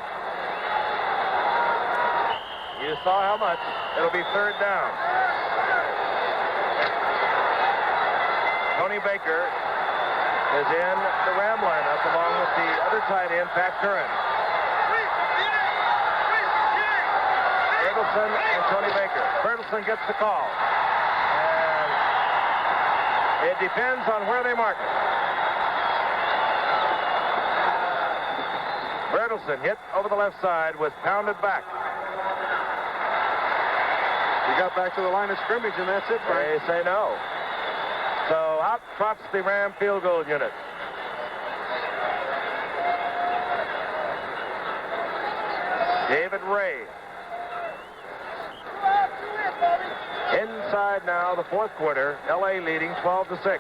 You saw how much. It'll be third down. Tony Baker is in the Ram lineup along with the other tight end, Pat Curran. Bertelson and Tony Baker. Bertelson gets the call. And it depends on where they mark it. Bertelson hit over the left side, was pounded back. He got back to the line of scrimmage, and that's it, Frank. They say no. So out trots the Ram field goal unit. David Ray. Inside now, the fourth quarter. L.A. leading 12-6.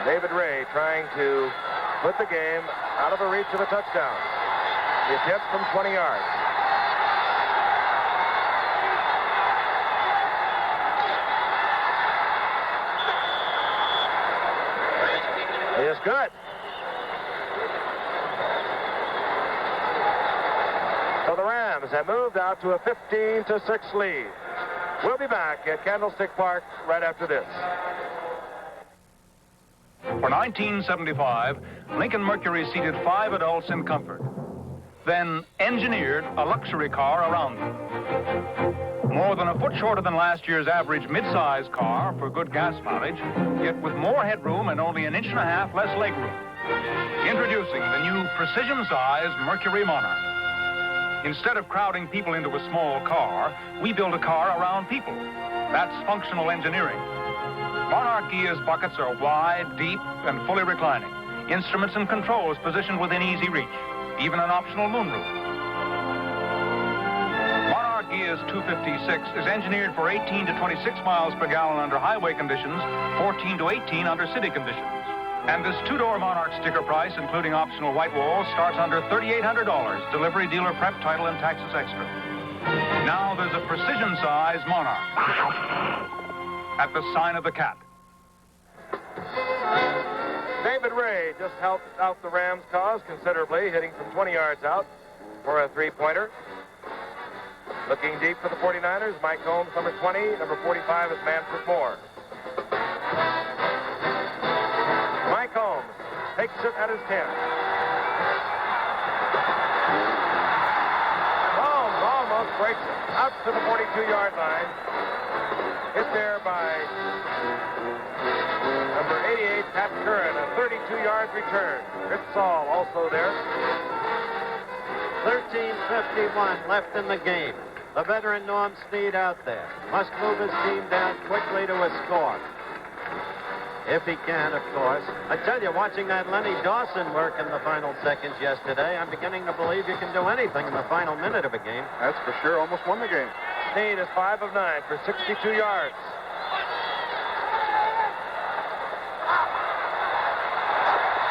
David Ray trying to put the game out of the reach of a touchdown. The attempt from 20 yards. Is good. So the Rams have moved out to a 15-6 lead. We'll be back at Candlestick Park right after this. For 1975, Lincoln Mercury seated 5 adults in comfort, then engineered a luxury car around them. More than a foot shorter than last year's average mid-size car for good gas mileage, yet with more headroom and only 1.5 inches less legroom. Introducing the new precision-sized Mercury Monarch. Instead of crowding people into a small car, we build a car around people. That's functional engineering. Monarch gears buckets are wide, deep, and fully reclining. Instruments and controls positioned within easy reach. Even an optional moonroof. Monarch Gears 256 is engineered for 18 to 26 miles per gallon under highway conditions, 14 to 18 under city conditions. And this 2-door Monarch sticker price, including optional white walls, starts under $3,800. Delivery, dealer prep, title, and taxes extra. Now there's a precision-sized Monarch. At the sign of the cat. David Ray just helped out the Rams' cause considerably, hitting from 20 yards out for a three-pointer. Looking deep for the 49ers, Mike Holmes, number 20. Number 45 is Manfred Moore. Mike Holmes takes it at his 10. Holmes almost breaks it out to the 42-yard line. Hit there by number 88, Pat Curran, a 32-yard return. Rich Saul also there. 13:51 left in the game. The veteran Norm Snead out there. Must move his team down quickly to a score. If he can, of course. I tell you, watching that Lenny Dawson work in the final seconds yesterday, I'm beginning to believe you can do anything in the final minute of a game. That's for sure. Almost won the game. Snead is 5 of 9 for 62 yards.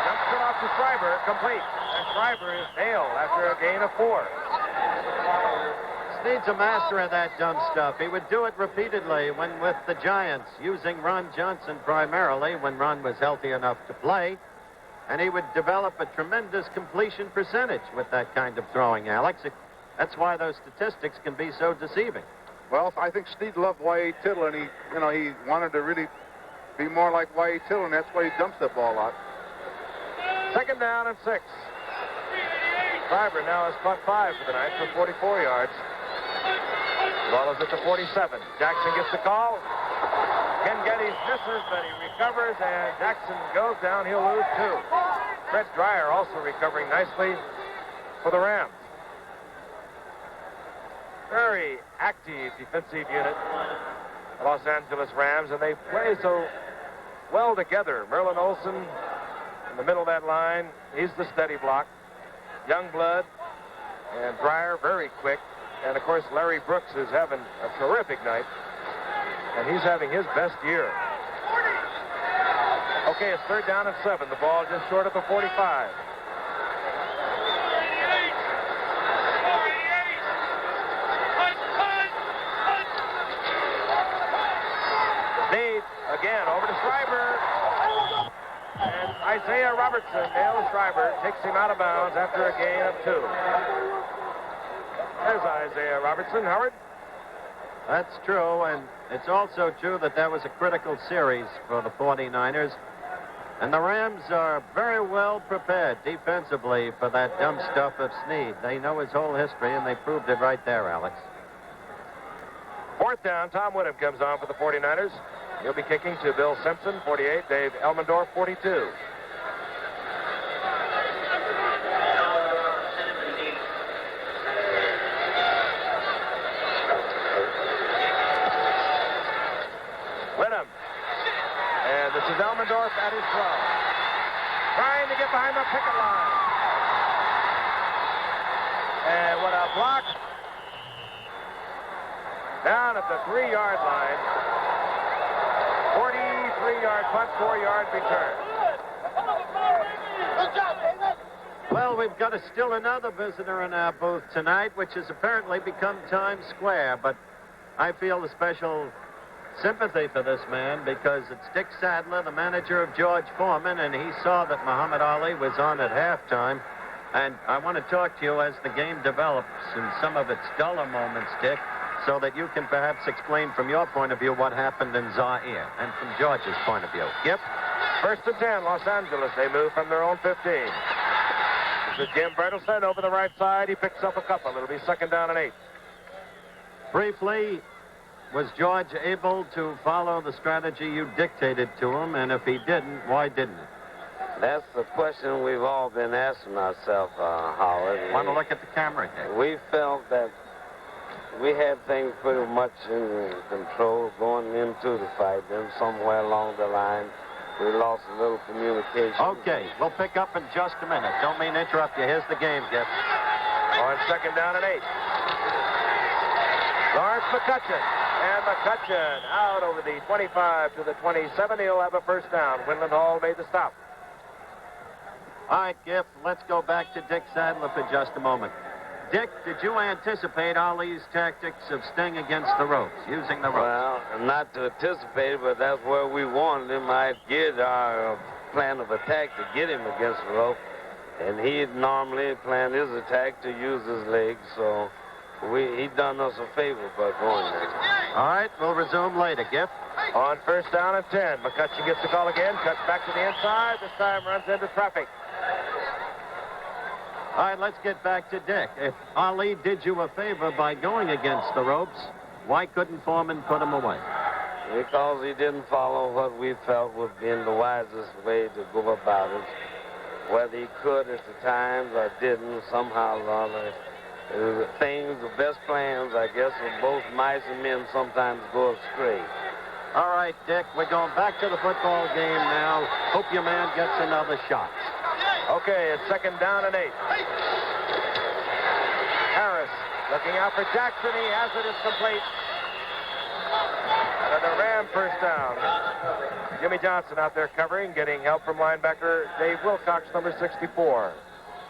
Jumps it off to Schreiber, complete. And Schreiber is nailed after a gain of 4. Snead's a master of that dumb stuff. He would do it repeatedly when with the Giants, using Ron Johnson primarily when Ron was healthy enough to play. And he would develop a tremendous completion percentage with that kind of throwing, Alex. That's why those statistics can be so deceiving. Well, I think Snead loved Y.A. Tittle, and he wanted to really be more like Y.A. Tittle, and that's why he dumps the ball out. Second down and 6. Schreiber now has caught 5 for the night for 44 yards. Ball is at the 47. Jackson gets the call. Ken Geddes misses, but he recovers, and Jackson goes down. He'll lose 2. Fred Dreyer also recovering nicely for the Rams. Very active defensive unit, the Los Angeles Rams, and they play so well together. Merlin Olsen in the middle of that line. He's the steady block. Youngblood and Dreyer very quick. And, of course, Larry Brooks is having a terrific night. And he's having his best year. Okay, it's third down and 7. The ball just short of the 45. Snead again over to Schreiber. And Isaiah Robertson nails Schreiber, takes him out of bounds after a gain of 2. There's Isaiah Robertson. Howard? That's true, and it's also true that was a critical series for the 49ers. And the Rams are very well prepared defensively for that dumb stuff of Snead. They know his whole history, and they proved it right there, Alex. Fourth down, Tom Whittam comes on for the 49ers. He'll be kicking to Bill Simpson, 48, Dave Elmendorf, 42. Whittam. And this is Elmendorf at his 12. Trying to get behind the picket line. And what a block. Down at the 3-yard line. 43-yard punt, 4-yard return. Well, we've got still another visitor in our booth tonight, which has apparently become Times Square. But I feel a special sympathy for this man because it's Dick Sadler, the manager of George Foreman, and he saw that Muhammad Ali was on at halftime. And I want to talk to you as the game develops in some of its duller moments, Dick, so that you can perhaps explain from your point of view what happened in Zaire and from George's point of view. Yep. 1st and 10, Los Angeles. They move from their own 15. This is Jim Bertelsen over the right side. He picks up a couple. It'll be 2nd down and 8. Briefly, was George able to follow the strategy you dictated to him? And if he didn't, why didn't he? That's the question we've all been asking ourselves, Howard. Want to look at the camera, Dick? We felt that we had things pretty much in control going into the fight. Then somewhere along the line, we lost a little communication. Okay, we'll pick up in just a minute. Don't mean to interrupt you. Here's the game, Giff. On 2nd down and 8. Lawrence McCutcheon. And McCutcheon out over the 25 to the 27. He'll have a 1st down. Winland Hall made the stop. All right, Giff, let's go back to Dick Sadler for just a moment. Dick, did you anticipate Ali's tactics of Sting against the ropes, using the ropes? Well, not to anticipate, but that's where we wanted him. I'd get our plan of attack to get him against the rope. And he'd normally plan his attack to use his legs, so he done us a favor by going there. All right, we'll resume later, Giff. On 1st down and 10, McCutcheon gets the call again, cuts back to the inside. This time runs into traffic. All right, let's get back to Dick. If Ali did you a favor by going against the ropes, why couldn't Foreman put him away? Because he didn't follow what we felt would be the wisest way to go about it. Whether he could at the times or didn't, somehow or other. The best plans, I guess, of both mice and men sometimes go astray. All right, Dick, we're going back to the football game now. Hope your man gets another shot. Okay, it's 2nd down and 8. Harris looking out for Jackson. He has it. It's complete. And the Ram 1st down. Jimmy Johnson out there covering, getting help from linebacker Dave Wilcox, number 64.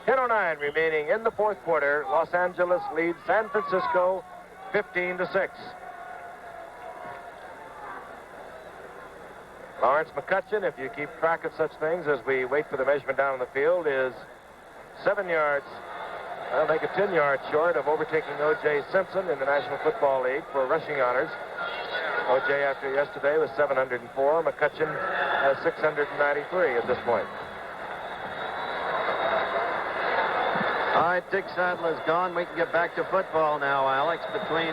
10:09 remaining in the 4th quarter. Los Angeles leads San Francisco 15-6. Lawrence McCutcheon, if you keep track of such things as we wait for the measurement down on the field, is 7 yards, I think 10 yards short of overtaking O.J. Simpson in the National Football League for rushing honors. O.J. after yesterday was 704. McCutcheon has 693 at this point. All right, Dick Sadler's gone. We can get back to football now, Alex. Between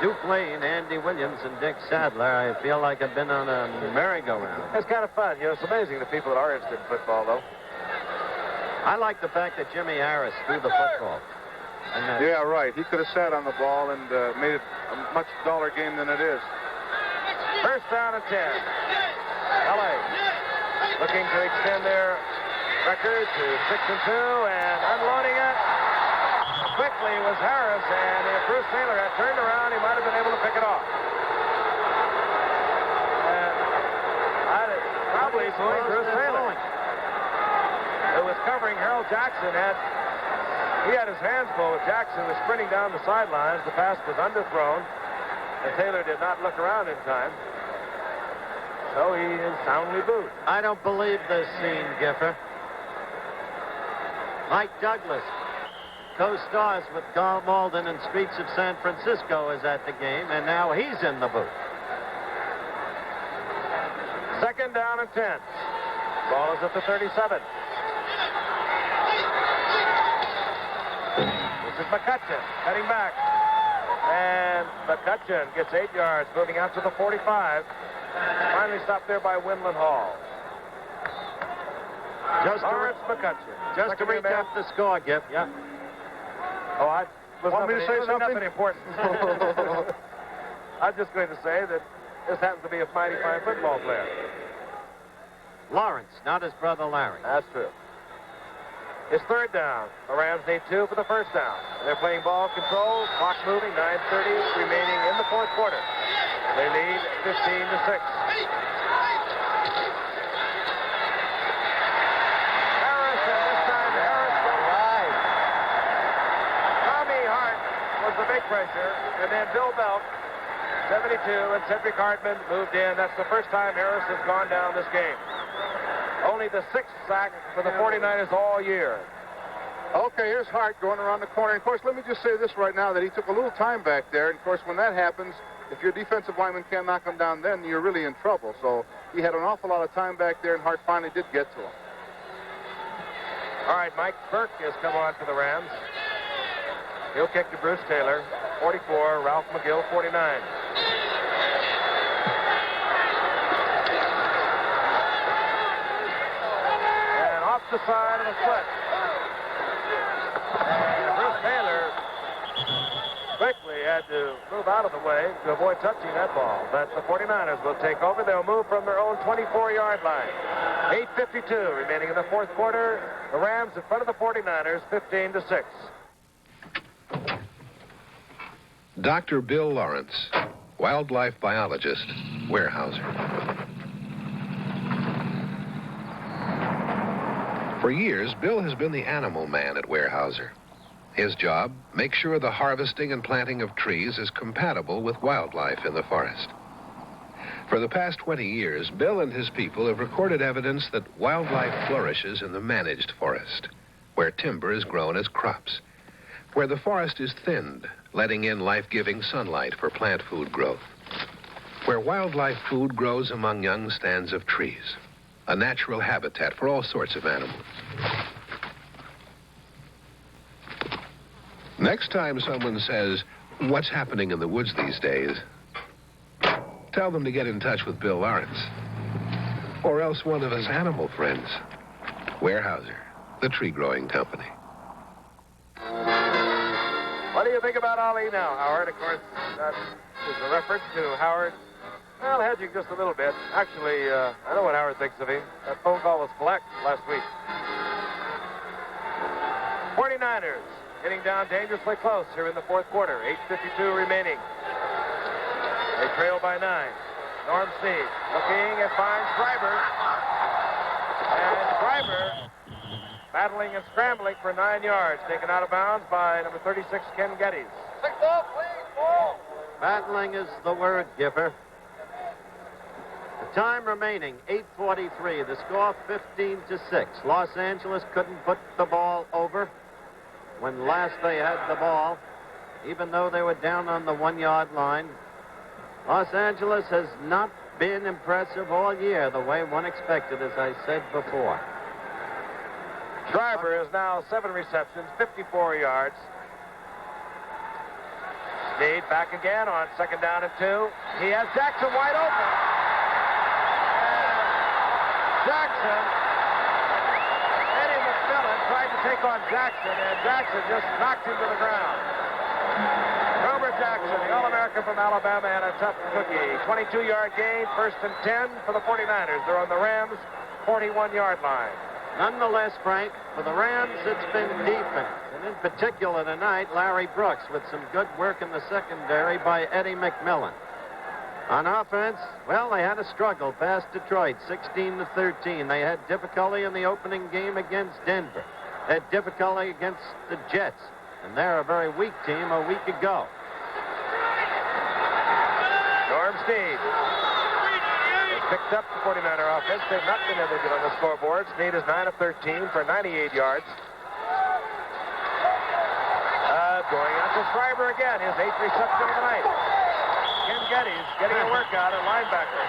Duke Lane, Andy Williams, and Dick Sadler, I feel like I've been on a merry-go-round. It's kind of fun. You know, it's amazing the people that are interested in football, though. I like the fact that Jimmy Harris threw the football. And, yeah, right. He could have sat on the ball and made it a much duller game than it is. 1st down and 10. L.A. looking to extend their record to 6-2 and unloading it quickly was Harris, and if Bruce Taylor had turned around, he might have been able to pick it off. And probably Bruce Taylor, who was covering Harold Jackson, he had his hands full. Jackson was sprinting down the sidelines. The pass was underthrown, and Taylor did not look around in time. So he is soundly booed. I don't believe this scene, Giffer. Mike Douglas, co-stars with Carl Malden in Streets of San Francisco, is at the game, and now he's in the booth. 2nd down and 10. Ball is at the 37. This is McCutcheon cutting back. And McCutcheon gets 8 yards, moving out to the 45. Finally stopped there by Winland Hall. Lawrence McCutcheon. Just to recap the score, Giff. Yeah. Oh, I was Want me to say something? Nothing important. I'm just going to say that this happens to be a mighty fine football player. Lawrence, not his brother Larry. That's true. It's 3rd down. The Rams need 2 for the 1st down. They're playing ball control, clock moving, 9:30 remaining in the 4th quarter. They lead 15-6. The big pressure, and then Bill Belk, 72, and Cedric Hartman moved in. That's the first time Harris has gone down this game. Only the 6th sack for the 49ers all year. Okay, here's Hart going around the corner. And of course, let me just say this right now, that he took a little time back there. And of course, when that happens, if your defensive lineman can't knock him down then, you're really in trouble. So He had an awful lot of time back there, and Hart finally did get to him. All right, Mike Burke has come on for the Rams. He'll kick to Bruce Taylor, 44, Ralph McGill, 49. And off the side of the foot. And Bruce Taylor quickly had to move out of the way to avoid touching that ball. But the 49ers will take over. They'll move from their own 24-yard line. 8:52 remaining in the fourth quarter. The Rams in front of the 49ers, 15-6. Dr. Bill Lawrence, wildlife biologist, Weyerhaeuser. For years, Bill has been the animal man at Weyerhaeuser. His job, make sure the harvesting and planting of trees is compatible with wildlife in the forest. For the past 20 years, Bill and his people have recorded evidence that wildlife flourishes in the managed forest, where timber is grown as crops, where the forest is thinned, letting in life-giving sunlight for plant food growth, where wildlife food grows among young stands of trees, a natural habitat for all sorts of animals. Next time someone says, "What's happening in the woods these days?" tell them to get in touch with Bill Lawrence, or else one of his animal friends, Weyerhaeuser, the tree-growing company. What do you think about Ali now, Howard? Of course, that is a reference to Howard. Well, hedging just a little bit. Actually, I know what Howard thinks of him. That phone call was collect last week. 49ers getting down dangerously close here in the fourth quarter. 8:52 remaining. They trail by 9. Norm Snead looking and finds Schreiber. And Schreiber battling and scrambling for 9 yards. Taken out of bounds by number 36, Ken Geddes. 6 ball, please, ball. Battling is the word, Gipper. The time remaining, 8:43. The score 15-6. Los Angeles couldn't put the ball over when last they had the ball, even though they were down on the 1-yard line. Los Angeles has not been impressive all year the way one expected, as I said before. Schreiber is now 7 receptions, 54 yards. Snead back again on 2nd down and 2. He has Jackson wide open. And Jackson, Eddie McMillan tried to take on Jackson, and Jackson just knocked him to the ground. Robert Jackson, the All-American from Alabama, and a tough cookie. 22-yard gain, 1st and 10 for the 49ers. They're on the Rams' 41-yard line. Nonetheless, Frank, for the Rams, it's been defense. And in particular tonight, Larry Brooks with some good work in the secondary by Eddie McMillan. On offense, well, they had a struggle past Detroit, 16-13. They had difficulty in the opening game against Denver. They had difficulty against the Jets. And they're a very weak team a week ago. Norm Snead has picked up the 49er offense. They've not been able to get on the scoreboard. Snead is 9 of 13 for 98 yards. Going out to Schreiber again, his 8th reception of the night. Ken Geddes getting a workout at linebacker.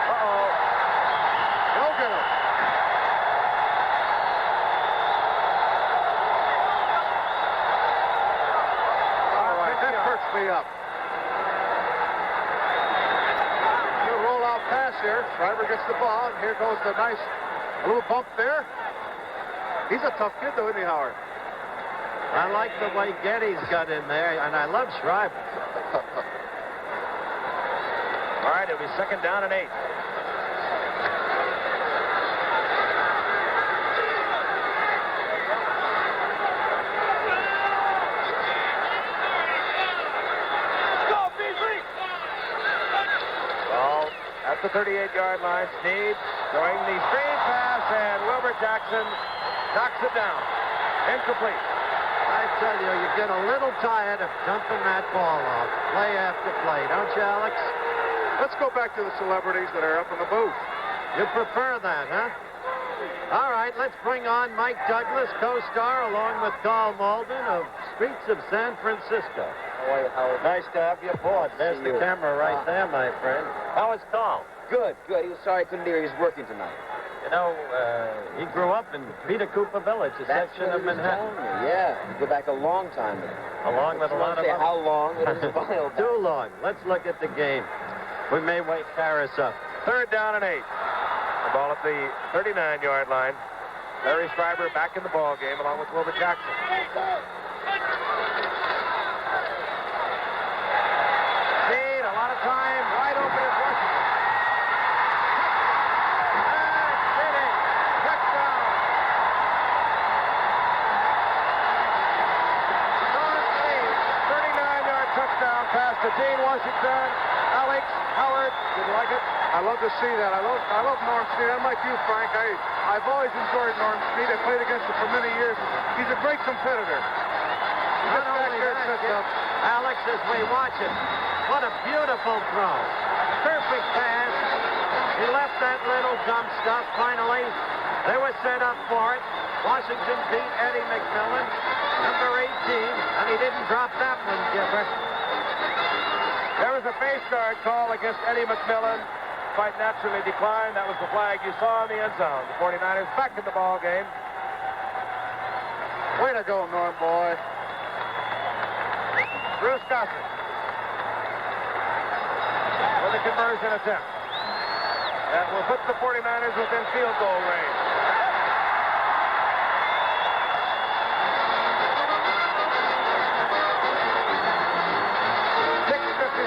Uh-oh. He'll get him. Me up. New roll-out pass here. Schreiber gets the ball, and here goes the nice little bump there. He's a tough kid, though, isn't he, Howard? I like the way Geddes got in there, and I love Schreiber. All right, it'll be 2nd down and 8. The 38-yard line. Snead throwing the screen pass, and Wilbur Jackson knocks it down. Incomplete. I tell you, you get a little tired of dumping that ball off play after play, don't you, Alex? Let's go back to the celebrities that are up in the booth. You prefer that, huh? All right, let's bring on Mike Douglas, co-star, along with Carl Malden of Streets of San Francisco. How are you, Howard? Nice to have you aboard. There's the camera right there, my friend. How is Carl? Good. He was sorry I couldn't be here. He was working tonight. You know, he grew up in Peter-Cooper Village, a section of Manhattan. Yeah, you go back a long time. Along with a lot of say other... how long, but it's filed. Too long. Let's look at the game. We may wake Harris up. 3rd down and 8. The ball at the 39-yard line. Larry Schreiber back in the ball game along with Wilbur Jackson. Need a lot of time. Wide open is Washington. Touchdown. 39-yard touchdown pass to Gene Washington. Alex Howard, did you like it? I love to see that. I love Norm Snead. I'm like you, Frank. I've always enjoyed Norm Snead. I played against him for many years. He's a great competitor. He Not gets back only there and that, sets up. Alex, as we watch it, what a beautiful throw. Perfect pass. He left that little gum stuff. Finally, they were set up for it. Washington beat Eddie McMillan, number 18, and he didn't drop that one, Gipper. There was a face guard call against Eddie McMillan. Fight naturally declined. That was the flag you saw in the end zone. The 49ers back in the ball game. Way to go, Norm, boy. Bruce Gossett with a conversion attempt. That will put the 49ers within field goal range.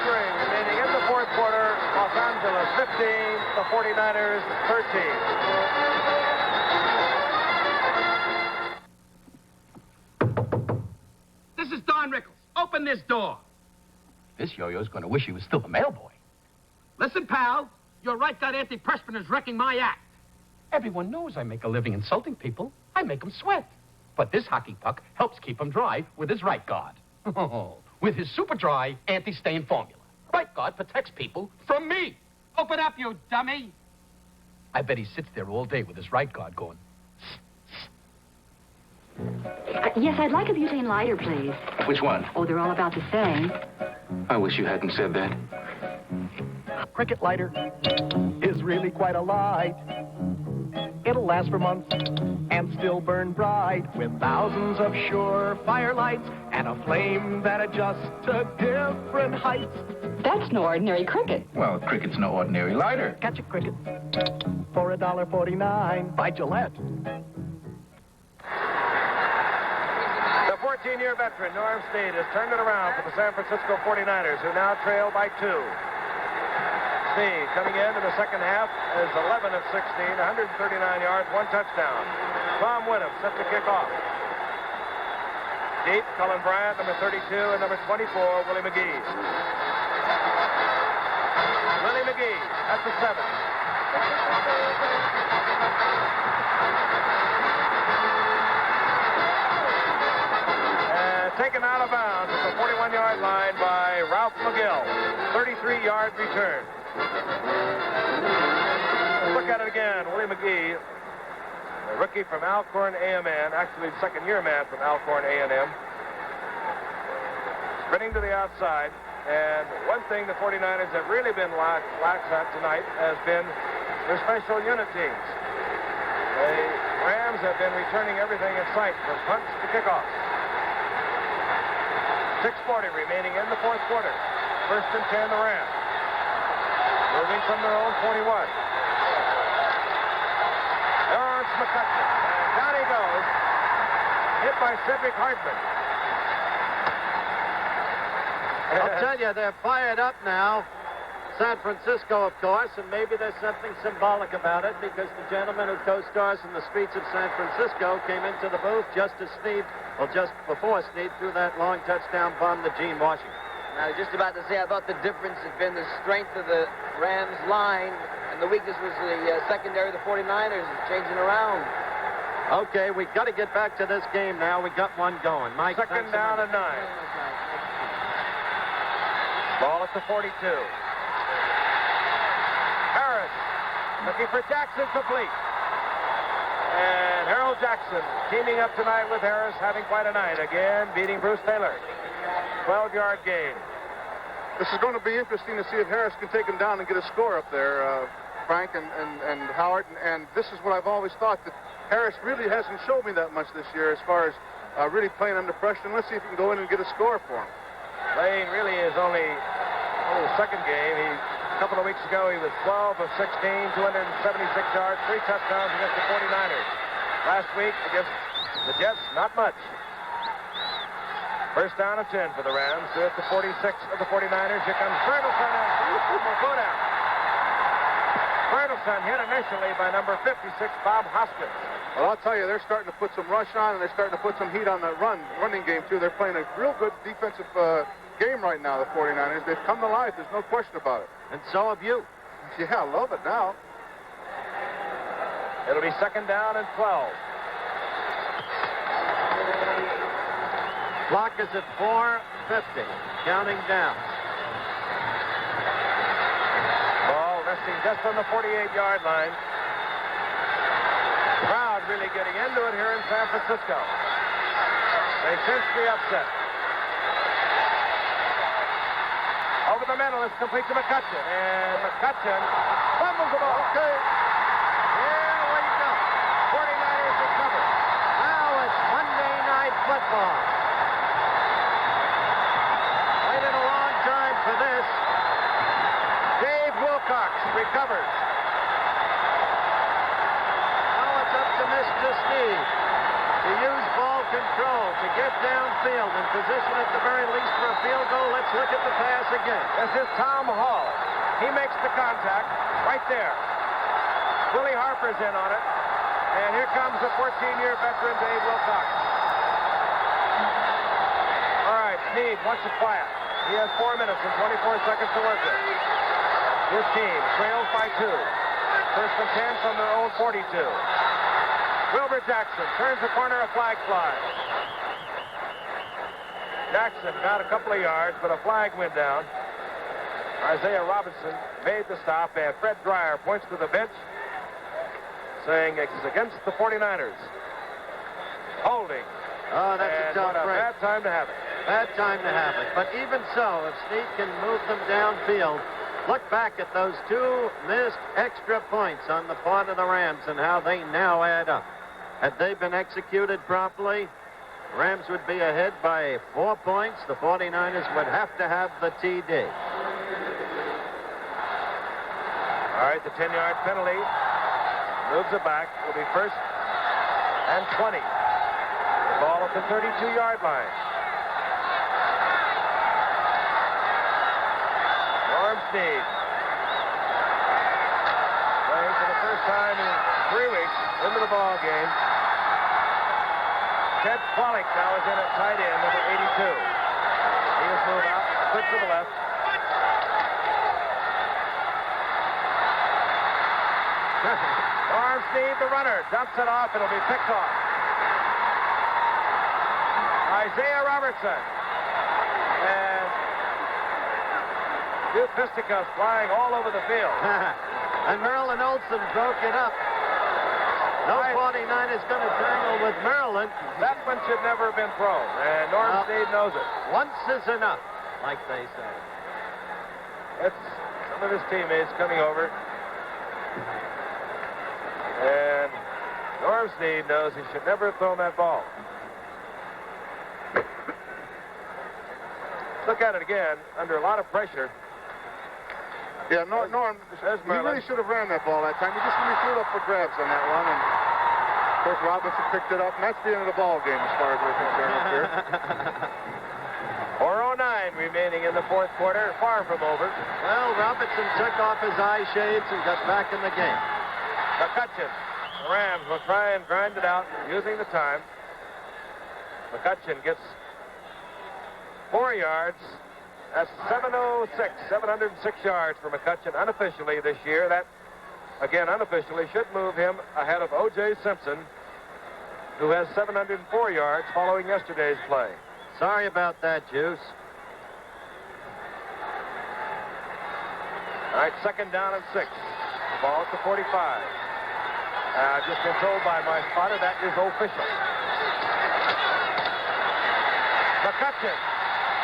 Remaining in the fourth quarter, Los Angeles 15, the 49ers 13. This is Don Rickles. Open this door. This yo-yo's going to wish he was still a mail boy. Listen, pal, your right guard antiperspirant is wrecking my act. Everyone knows I make a living insulting people. I make them sweat. But this hockey puck helps keep him dry with his right guard. With his super dry anti-stain formula. Right guard protects people from me. Open up, you dummy. I bet he sits there all day with his right guard going. Yes, I'd like a butane lighter, please. Which one? Oh, they're all about the same. I wish you hadn't said that. Cricket lighter is really quite a light. It'll last for months and still burn bright with thousands of sure fire lights and a flame that adjusts to different heights. That's no ordinary cricket. Well, cricket's no ordinary lighter. Catch a cricket for $1.49 by Gillette. The 14-year veteran, Norm Snead, has turned it around for the San Francisco 49ers, who now trail by 2. Snead coming into the second half is 11 of 16, 139 yards, 1 touchdown. Tom Whittam set to kick off. Deep, Cullen Bryant, number 32, and number 24, Willie McGee. Willie McGee at the 7. And taken out of bounds at the 41-yard line by Ralph McGill. 33-yard return. Look at it again. Willie McGee, a rookie from Alcorn A&M, actually second-year man from Alcorn A&M. Sprinting to the outside. And one thing the 49ers have really been lax at tonight has been their special unit teams. The Rams have been returning everything in sight from punts to kickoffs. 6:40 remaining in the fourth quarter. 1st and 10, the Rams. Moving from their own 41. Lawrence McCutcheon. And down he goes. Hit by Cedric Hartman. I'll tell you, they're fired up now. San Francisco, of course, and maybe there's something symbolic about it because the gentleman who co-stars in the streets of San Francisco came into the booth just before Snead threw that long touchdown bomb to Gene Washington. I was just about to say, I thought the difference had been the strength of the Rams line, and the weakness was the secondary of the 49ers changing around. Okay, we've got to get back to this game now. We got one going. Mike, second down and 9. Ball at the 42. Harris looking for Jackson, complete. And Harold Jackson teaming up tonight with Harris, having quite a night. Again, beating Bruce Taylor. 12-yard gain. This is going to be interesting to see if Harris can take him down and get a score up there. Frank and Howard, and this is what I've always thought, that Harris really hasn't showed me that much this year as far as really playing under pressure. And let's see if we can go in and get a score for him. Lane really is only his second game. A couple of weeks ago, he was 12 of 16, 276 yards, 3 touchdowns against the 49ers. Last week against the Jets, not much. First down of 10 for the Rams. They're at the 46 of the 49ers. Here comes Bertelson. Will go down. Bertelson hit initially by number 56, Bob Hoskins. Well, I'll tell you, they're starting to put some rush on, and they're starting to put some heat on the running game, too. They're playing a real good defensive game right now, the 49ers. They've come to life. There's no question about it. And so have you. Yeah, I love it now. It'll be second down and 12. Clock is at 4:50, counting down. Ball resting just on the 48-yard line. Crowd really getting into it here in San Francisco. They sense the upset. Over the middle, it's complete to McCutcheon. And McCutcheon fumbles the ball. Okay. Here we go. 49ers recover. Now it's Monday Night Football. Waited a long time for this. Dave Wilcox recovers. Now it's up to Mr. Steve to use ball control to get downfield in position at the very least for a field goal. Let's look at the pass again. This is Tom Hall. He makes the contact right there. Willie Harper's in on it. And here comes the 14-year veteran, Dave Wilcox. All right, Snead wants it quiet. He has 4 minutes and 24 seconds to work with. His team trails by 2. First and 10 from their own 42. Wilbur Jackson turns the corner, a flag flies. Jackson got a couple of yards, but a flag went down. Isaiah Robinson made the stop, and Fred Dreyer points to the bench, saying it's against the 49ers. Holding. Oh, that's and a tough what a break. bad time to have it. Bad time to have it. But even so, if Snead can move them downfield, look back at those 2 missed extra points on the part of the Rams and how they now add up. Had they been executed properly, Rams would be ahead by 4 points. The 49ers would have to have the TD. All right, the 10-yard penalty moves it back. It'll be first and 20. The ball at the 32-yard line. Norm Snead playing for the first time in 3 weeks into the ball game. Ted Kwalik now is in at tight end, number 82. He has moved out, split to the left. Norm Snead, the runner, dumps it off. It'll be picked off. Isaiah Robertson. And Duke Fisticuffs flying all over the field. And Merlin Olsen broke it up. No 49ers going to tangle with Maryland. That one should never have been thrown, and Norm Snead knows it. Once is enough, like they say. It's some of his teammates coming over. And Norm Snead knows he should never have thrown that ball. Look at it again, under a lot of pressure. Yeah, Norm, he really should have ran that ball that time. He just really threw it up for grabs on that one. And of course, Robinson picked it up, and that's the end of the ball game as far as we're concerned up here. 4:09 remaining in the fourth quarter, far from over. Well, Robinson took off his eye shades and got back in the game. McCutcheon, the Rams will try and grind it out using the time. McCutcheon gets 4 yards. That's 706 yards for McCutcheon unofficially this year. That, again, unofficially should move him ahead of O.J. Simpson, who has 704 yards following yesterday's play. Sorry about that, Juice. All right, second down and 6. The ball at the 45. I've just been told by my spotter that is official. McCutcheon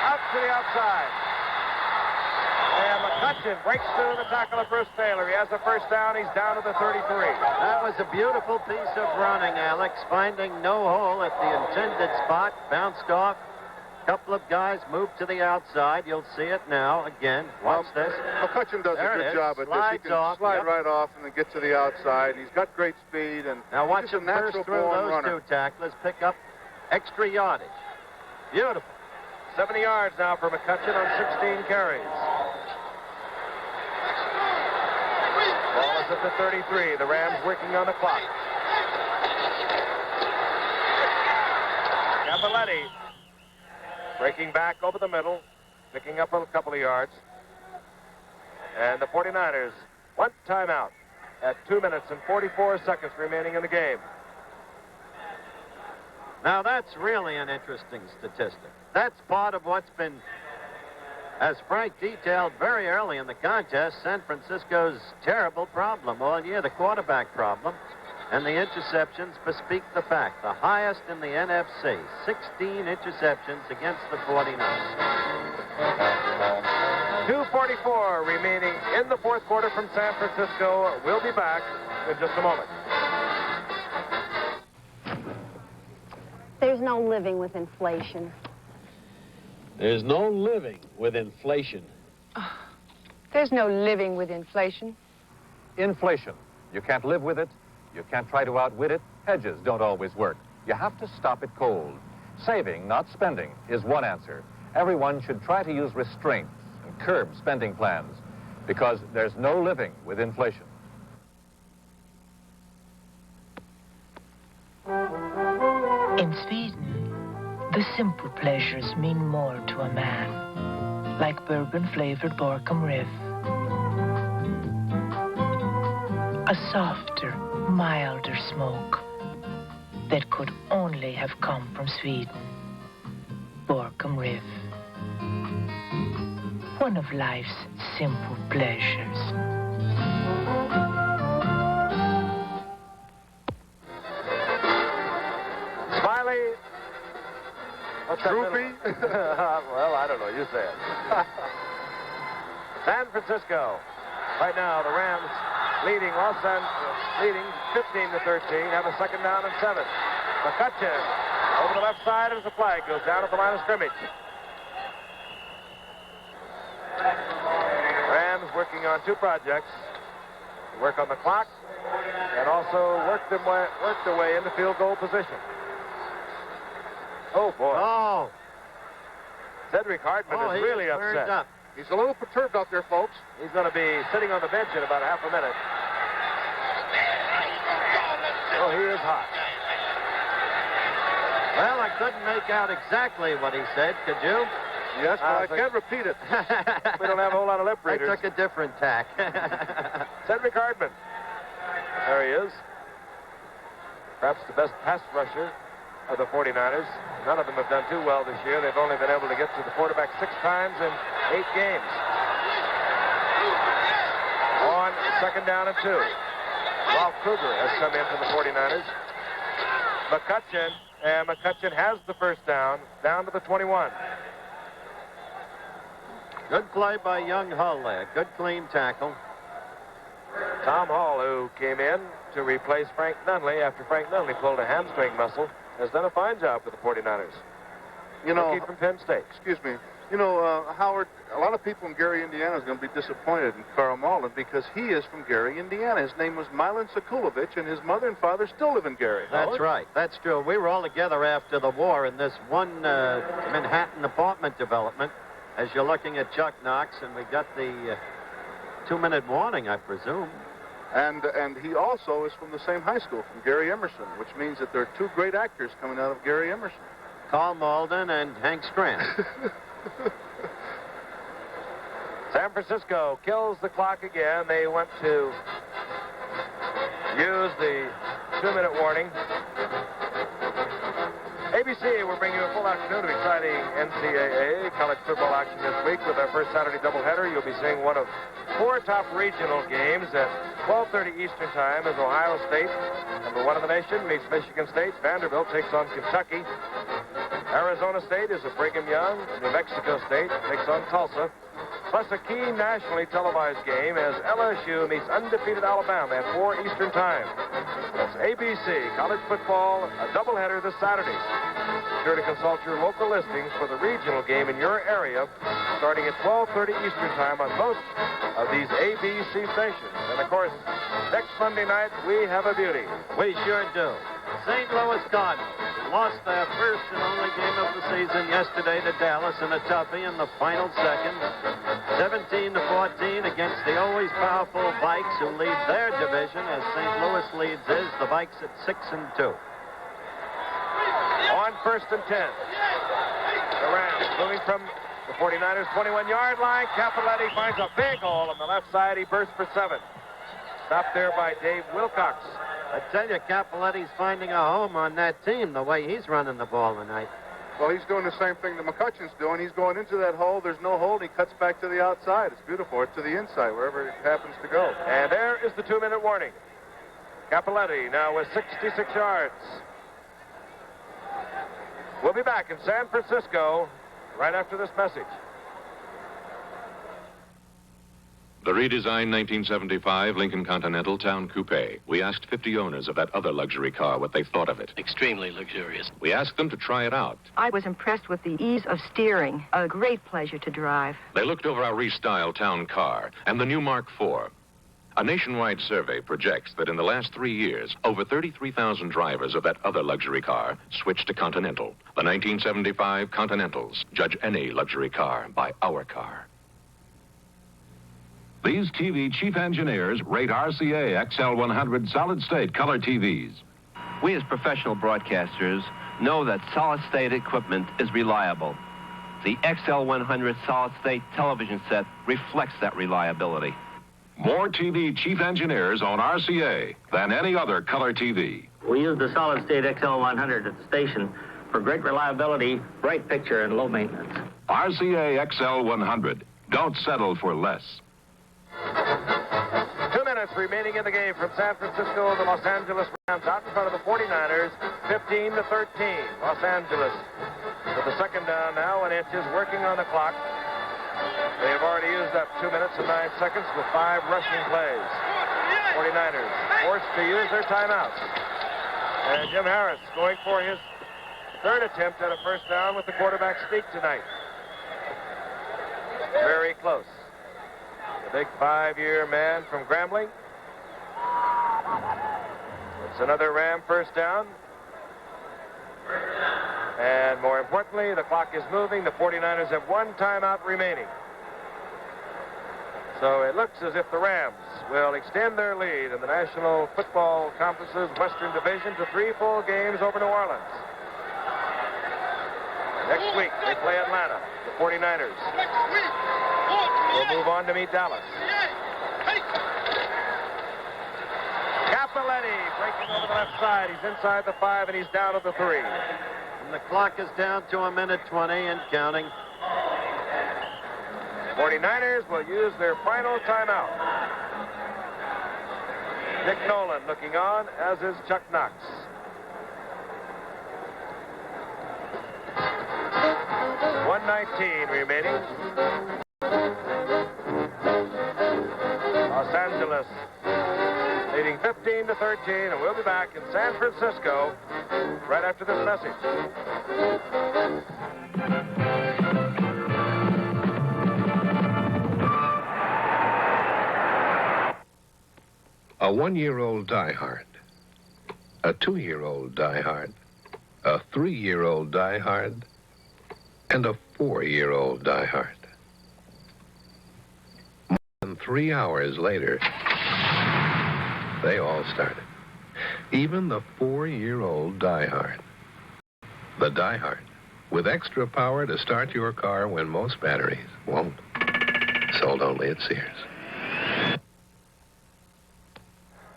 out to the outside. And McCutcheon breaks through the tackle of Bruce Taylor. He has a first down. He's down to the 33. That was a beautiful piece of running, Alex, finding no hole at the intended spot, bounced off. A couple of guys moved to the outside. You'll see it now again. Watch this. McCutcheon does There a it good is. job at this. He Slides can off, slide yep. right off and then get to the outside. He's got great speed. And Now watch he's a him burst natural through born those runner. two tacklers, pick up extra yardage. Beautiful. 70 yards now for McCutcheon on 16 carries. Ball is at the 33. The Rams working on the clock. Cappelletti breaking back over the middle, picking up a couple of yards. And the 49ers want timeout at 2 minutes and 44 seconds remaining in the game. Now that's really an interesting statistic. That's part of what's been, as Frank detailed very early in the contest, San Francisco's terrible problem all year, the quarterback problem. And the interceptions bespeak the fact. The highest in the NFC, 16 interceptions against the 49ers. 2:44 remaining in the fourth quarter from San Francisco. We'll be back in just a moment. There's no living with inflation. There's no living with inflation. There's no living with inflation. Inflation. You can't live with it. You can't try to outwit it. Hedges don't always work. You have to stop it cold. Saving, not spending, is one answer. Everyone should try to use restraints and curb spending plans because there's no living with inflation. In Sweden, the simple pleasures mean more to a man, like bourbon-flavored Borkum Riff. A softer, milder smoke that could only have come from Sweden. Borkum Riff. One of life's simple pleasures. Smiley. What's that Droopy? Well, I don't know. You say it. San Francisco. Right now, the Rams leading leading 15-13. Have a second down and 7. McCutcheon over the left side as the flag goes down at the line of scrimmage. Rams working on two projects. Work on the clock and also work their way into field goal position. Oh, boy. Oh. Cedric Hartman is really upset. Up. He's a little perturbed out there, folks. He's going to be sitting on the bench in about half a minute. Oh, he is hot. Well, I couldn't make out exactly what he said, could you? Yes, but I can't repeat it. We don't have a whole lot of lip readers. I took a different tack. Cedric Hartman. There he is. Perhaps the best pass rusher of the 49ers. None of them have done too well this year. They've only been able to get to the quarterback 6 times in 8 games. On second down and 2. Ralph Kruger has come in for the 49ers. McCutcheon, and McCutcheon has the first down to the 21. Good play by Young Hull there. Good clean tackle. Tom Hall, who came in to replace Frank Nunley after Frank Nunley pulled a hamstring muscle, has done a fine job for the 49ers. You know, Rookie from Penn State. Excuse me. You know, Howard, a lot of people in Gary, Indiana is going to be disappointed in Carl Malden because he is from Gary, Indiana. His name was Milan Sekulovich, and his mother and father still live in Gary. That's right. That's true. We were all together after the war in this one Manhattan apartment development. As you're looking at Chuck Knox, and we got the 2-minute warning, I presume. And he also is from the same high school, from Gary Emerson, which means that there are 2 great actors coming out of Gary Emerson. Carl Malden and Hank Strand. San Francisco kills the clock again. They went to use the 2-minute warning. ABC, we're bringing you a full afternoon of exciting NCAA college football action this week with our first Saturday doubleheader. You'll be seeing one of 4 top regional games at 12:30 Eastern Time as Ohio State, number 1 in the nation, meets Michigan State. Vanderbilt takes on Kentucky. Arizona State is a Brigham Young. New Mexico State takes on Tulsa. plus a key nationally televised game as LSU meets undefeated Alabama at 4 Eastern Time. That's ABC college football, a doubleheader this Saturday. Be sure to consult your local listings for the regional game in your area, starting at 12:30 Eastern Time on most of these ABC stations. And of course, next Monday night we have a beauty. We sure do. St. Louis Cardinals lost their first and only game of the season yesterday to Dallas in a toughie in the final second, 17-14 against the always powerful Vikes, who lead their division as St. Louis leads his. The Vikes at 6-2. On 1st and 10. The Rams moving from the 49ers 21-yard line. Cappelletti finds a big hole on the left side. He bursts for 7. Stopped there by Dave Wilcox. I tell you, Cappelletti's finding a home on that team the way he's running the ball tonight. Well, he's doing the same thing that McCutcheon's doing. He's going into that hole. There's no hole. He cuts back to the outside. It's beautiful. It's to the inside, wherever it happens to go. And there is the 2-minute warning. Cappelletti now with 66 yards. We'll be back in San Francisco right after this message. The redesigned 1975 Lincoln Continental Town Coupe. We asked 50 owners of that other luxury car what they thought of it. Extremely luxurious. We asked them to try it out. I was impressed with the ease of steering. A great pleasure to drive. They looked over our restyled town car and the new Mark IV. A nationwide survey projects that in the last 3 years, over 33,000 drivers of that other luxury car switched to Continental. The 1975 Continentals. Judge any luxury car by our car. These TV chief engineers rate RCA XL100 solid-state color TVs. We as professional broadcasters know that solid-state equipment is reliable. The XL100 solid-state television set reflects that reliability. More TV chief engineers on RCA than any other color TV. We use the solid-state XL100 at the station for great reliability, bright picture, and low maintenance. RCA XL100. Don't settle for less. 2 minutes remaining in the game from San Francisco. The Los Angeles Rams out in front of the 49ers, 15-13. Los Angeles with the second down now and inches, working on the clock. They have already used up 2 minutes and 9 seconds with 5 rushing plays. 49ers forced to use their timeouts. And Jim Harris going for his third attempt at a first down with the quarterback sneak tonight. Very close. The big 5-year man from Grambling. It's another Ram first down. And more importantly, the clock is moving. The 49ers have 1 timeout remaining. So it looks as if the Rams will extend their lead in the National Football Conference's Western Division to 3 full games over New Orleans. Next week, they play Atlanta, the 49ers. We'll move on to meet Dallas. Cappelletti breaking over the left side. He's inside the 5, and he's down to the 3. And the clock is down to 1:20 and counting. 49ers will use their final timeout. Dick Nolan looking on, as is Chuck Knox. .119 remaining. Los Angeles leading 15-13, and we'll be back in San Francisco right after this message. A 1-year-old diehard, a 2-year-old diehard, a 3-year-old diehard, and a 4-year-old diehard. More than 3 hours later, they all started. Even the 4-year-old diehard. The diehard, with extra power to start your car when most batteries won't. Sold only at Sears.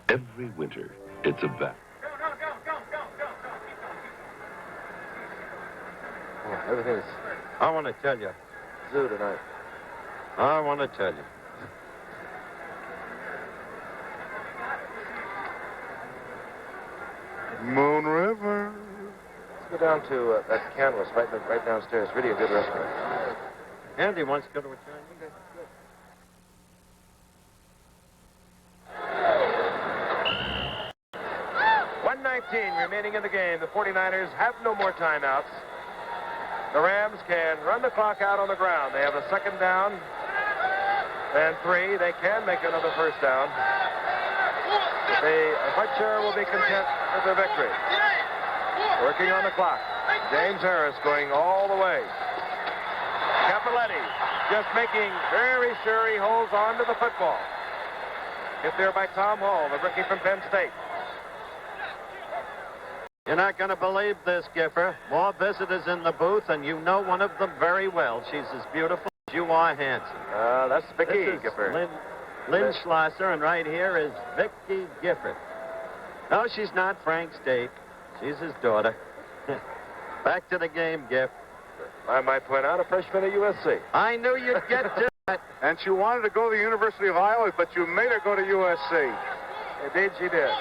Every winter, it's a bet. Oh, everything is... I want to tell you. Zoo tonight. I want to tell you. Moon River. Let's go down to that Canvas right downstairs. Really a good restaurant. Andy wants to go to a Chinese. remaining in the game. The 49ers have no more timeouts. The Rams can run the clock out on the ground. They have a second down and 3. They can make another first down. I'm quite sure will be content with their victory. Working on the clock. James Harris going all the way. Cappelletti just making very sure he holds on to the football. Hit there by Tom Hall, the rookie from Penn State. You're not going to believe this, Giffer. More visitors in the booth, and you know one of them very well. She's as beautiful as you are handsome. That's Vicky Gifford. Lynn Schlosser, and right here is Vicky Gifford. No, she's not Frank State. She's his daughter. Back to the game, Giff. I might point out a freshman at USC. I knew you'd get to that. And she wanted to go to the University of Iowa, but you made her go to USC. Indeed, she did.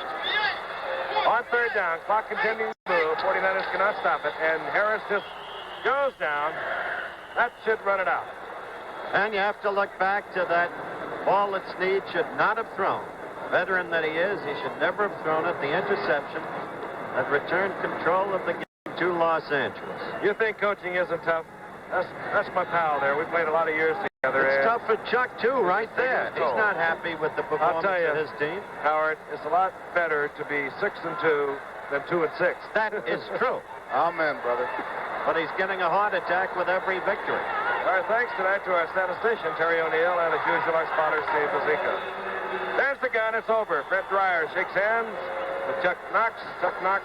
On third down, clock continuing to move. 49ers cannot stop it, and Harris just goes down. That should run it out. And you have to look back to that ball that Snead should not have thrown. Veteran that he is, he should never have thrown it. The interception that returned control of the game to Los Angeles. You think coaching isn't tough? That's my pal there. We played a lot of years together. It's tough for Chuck, too, right there. He's not happy with the performance of his team. Howard, it's a lot better to be 6-2 than 2-6. That is true. Amen, brother. But he's getting a heart attack with every victory. Our thanks tonight to our statistician, Terry O'Neill, and as usual, our spotter, Steve Bazika. There's the gun. It's over. Fred Dreyer shakes hands with Chuck Knox. Chuck Knox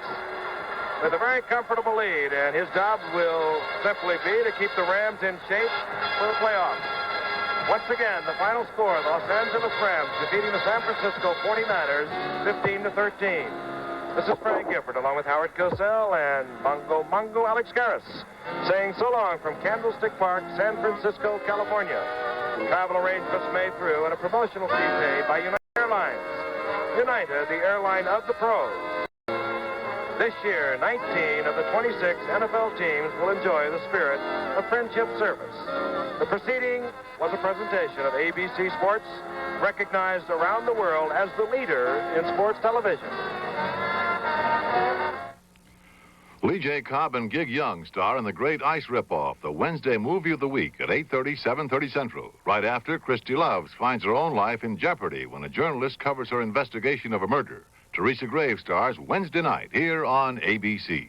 with a very comfortable lead, and his job will simply be to keep the Rams in shape for the playoffs. Once again, the final score, the Los Angeles Rams defeating the San Francisco 49ers 15-13. This is Frank Gifford, along with Howard Cosell and Mongo Alex Garris, saying so long from Candlestick Park, San Francisco, California. Travel arrangements made through and a promotional fee paid by United Airlines. United, the airline of the pros. This year, 19 of the 26 NFL teams will enjoy the spirit of friendship service. The proceeding was a presentation of ABC Sports, recognized around the world as the leader in sports television. Lee J. Cobb and Gig Young star in The Great Ice Ripoff, the Wednesday movie of the week at 8:30, 7:30 Central. Right after, Christy Loves finds her own life in jeopardy when a journalist covers her investigation of a murder. Teresa Graves stars Wednesday night here on ABC.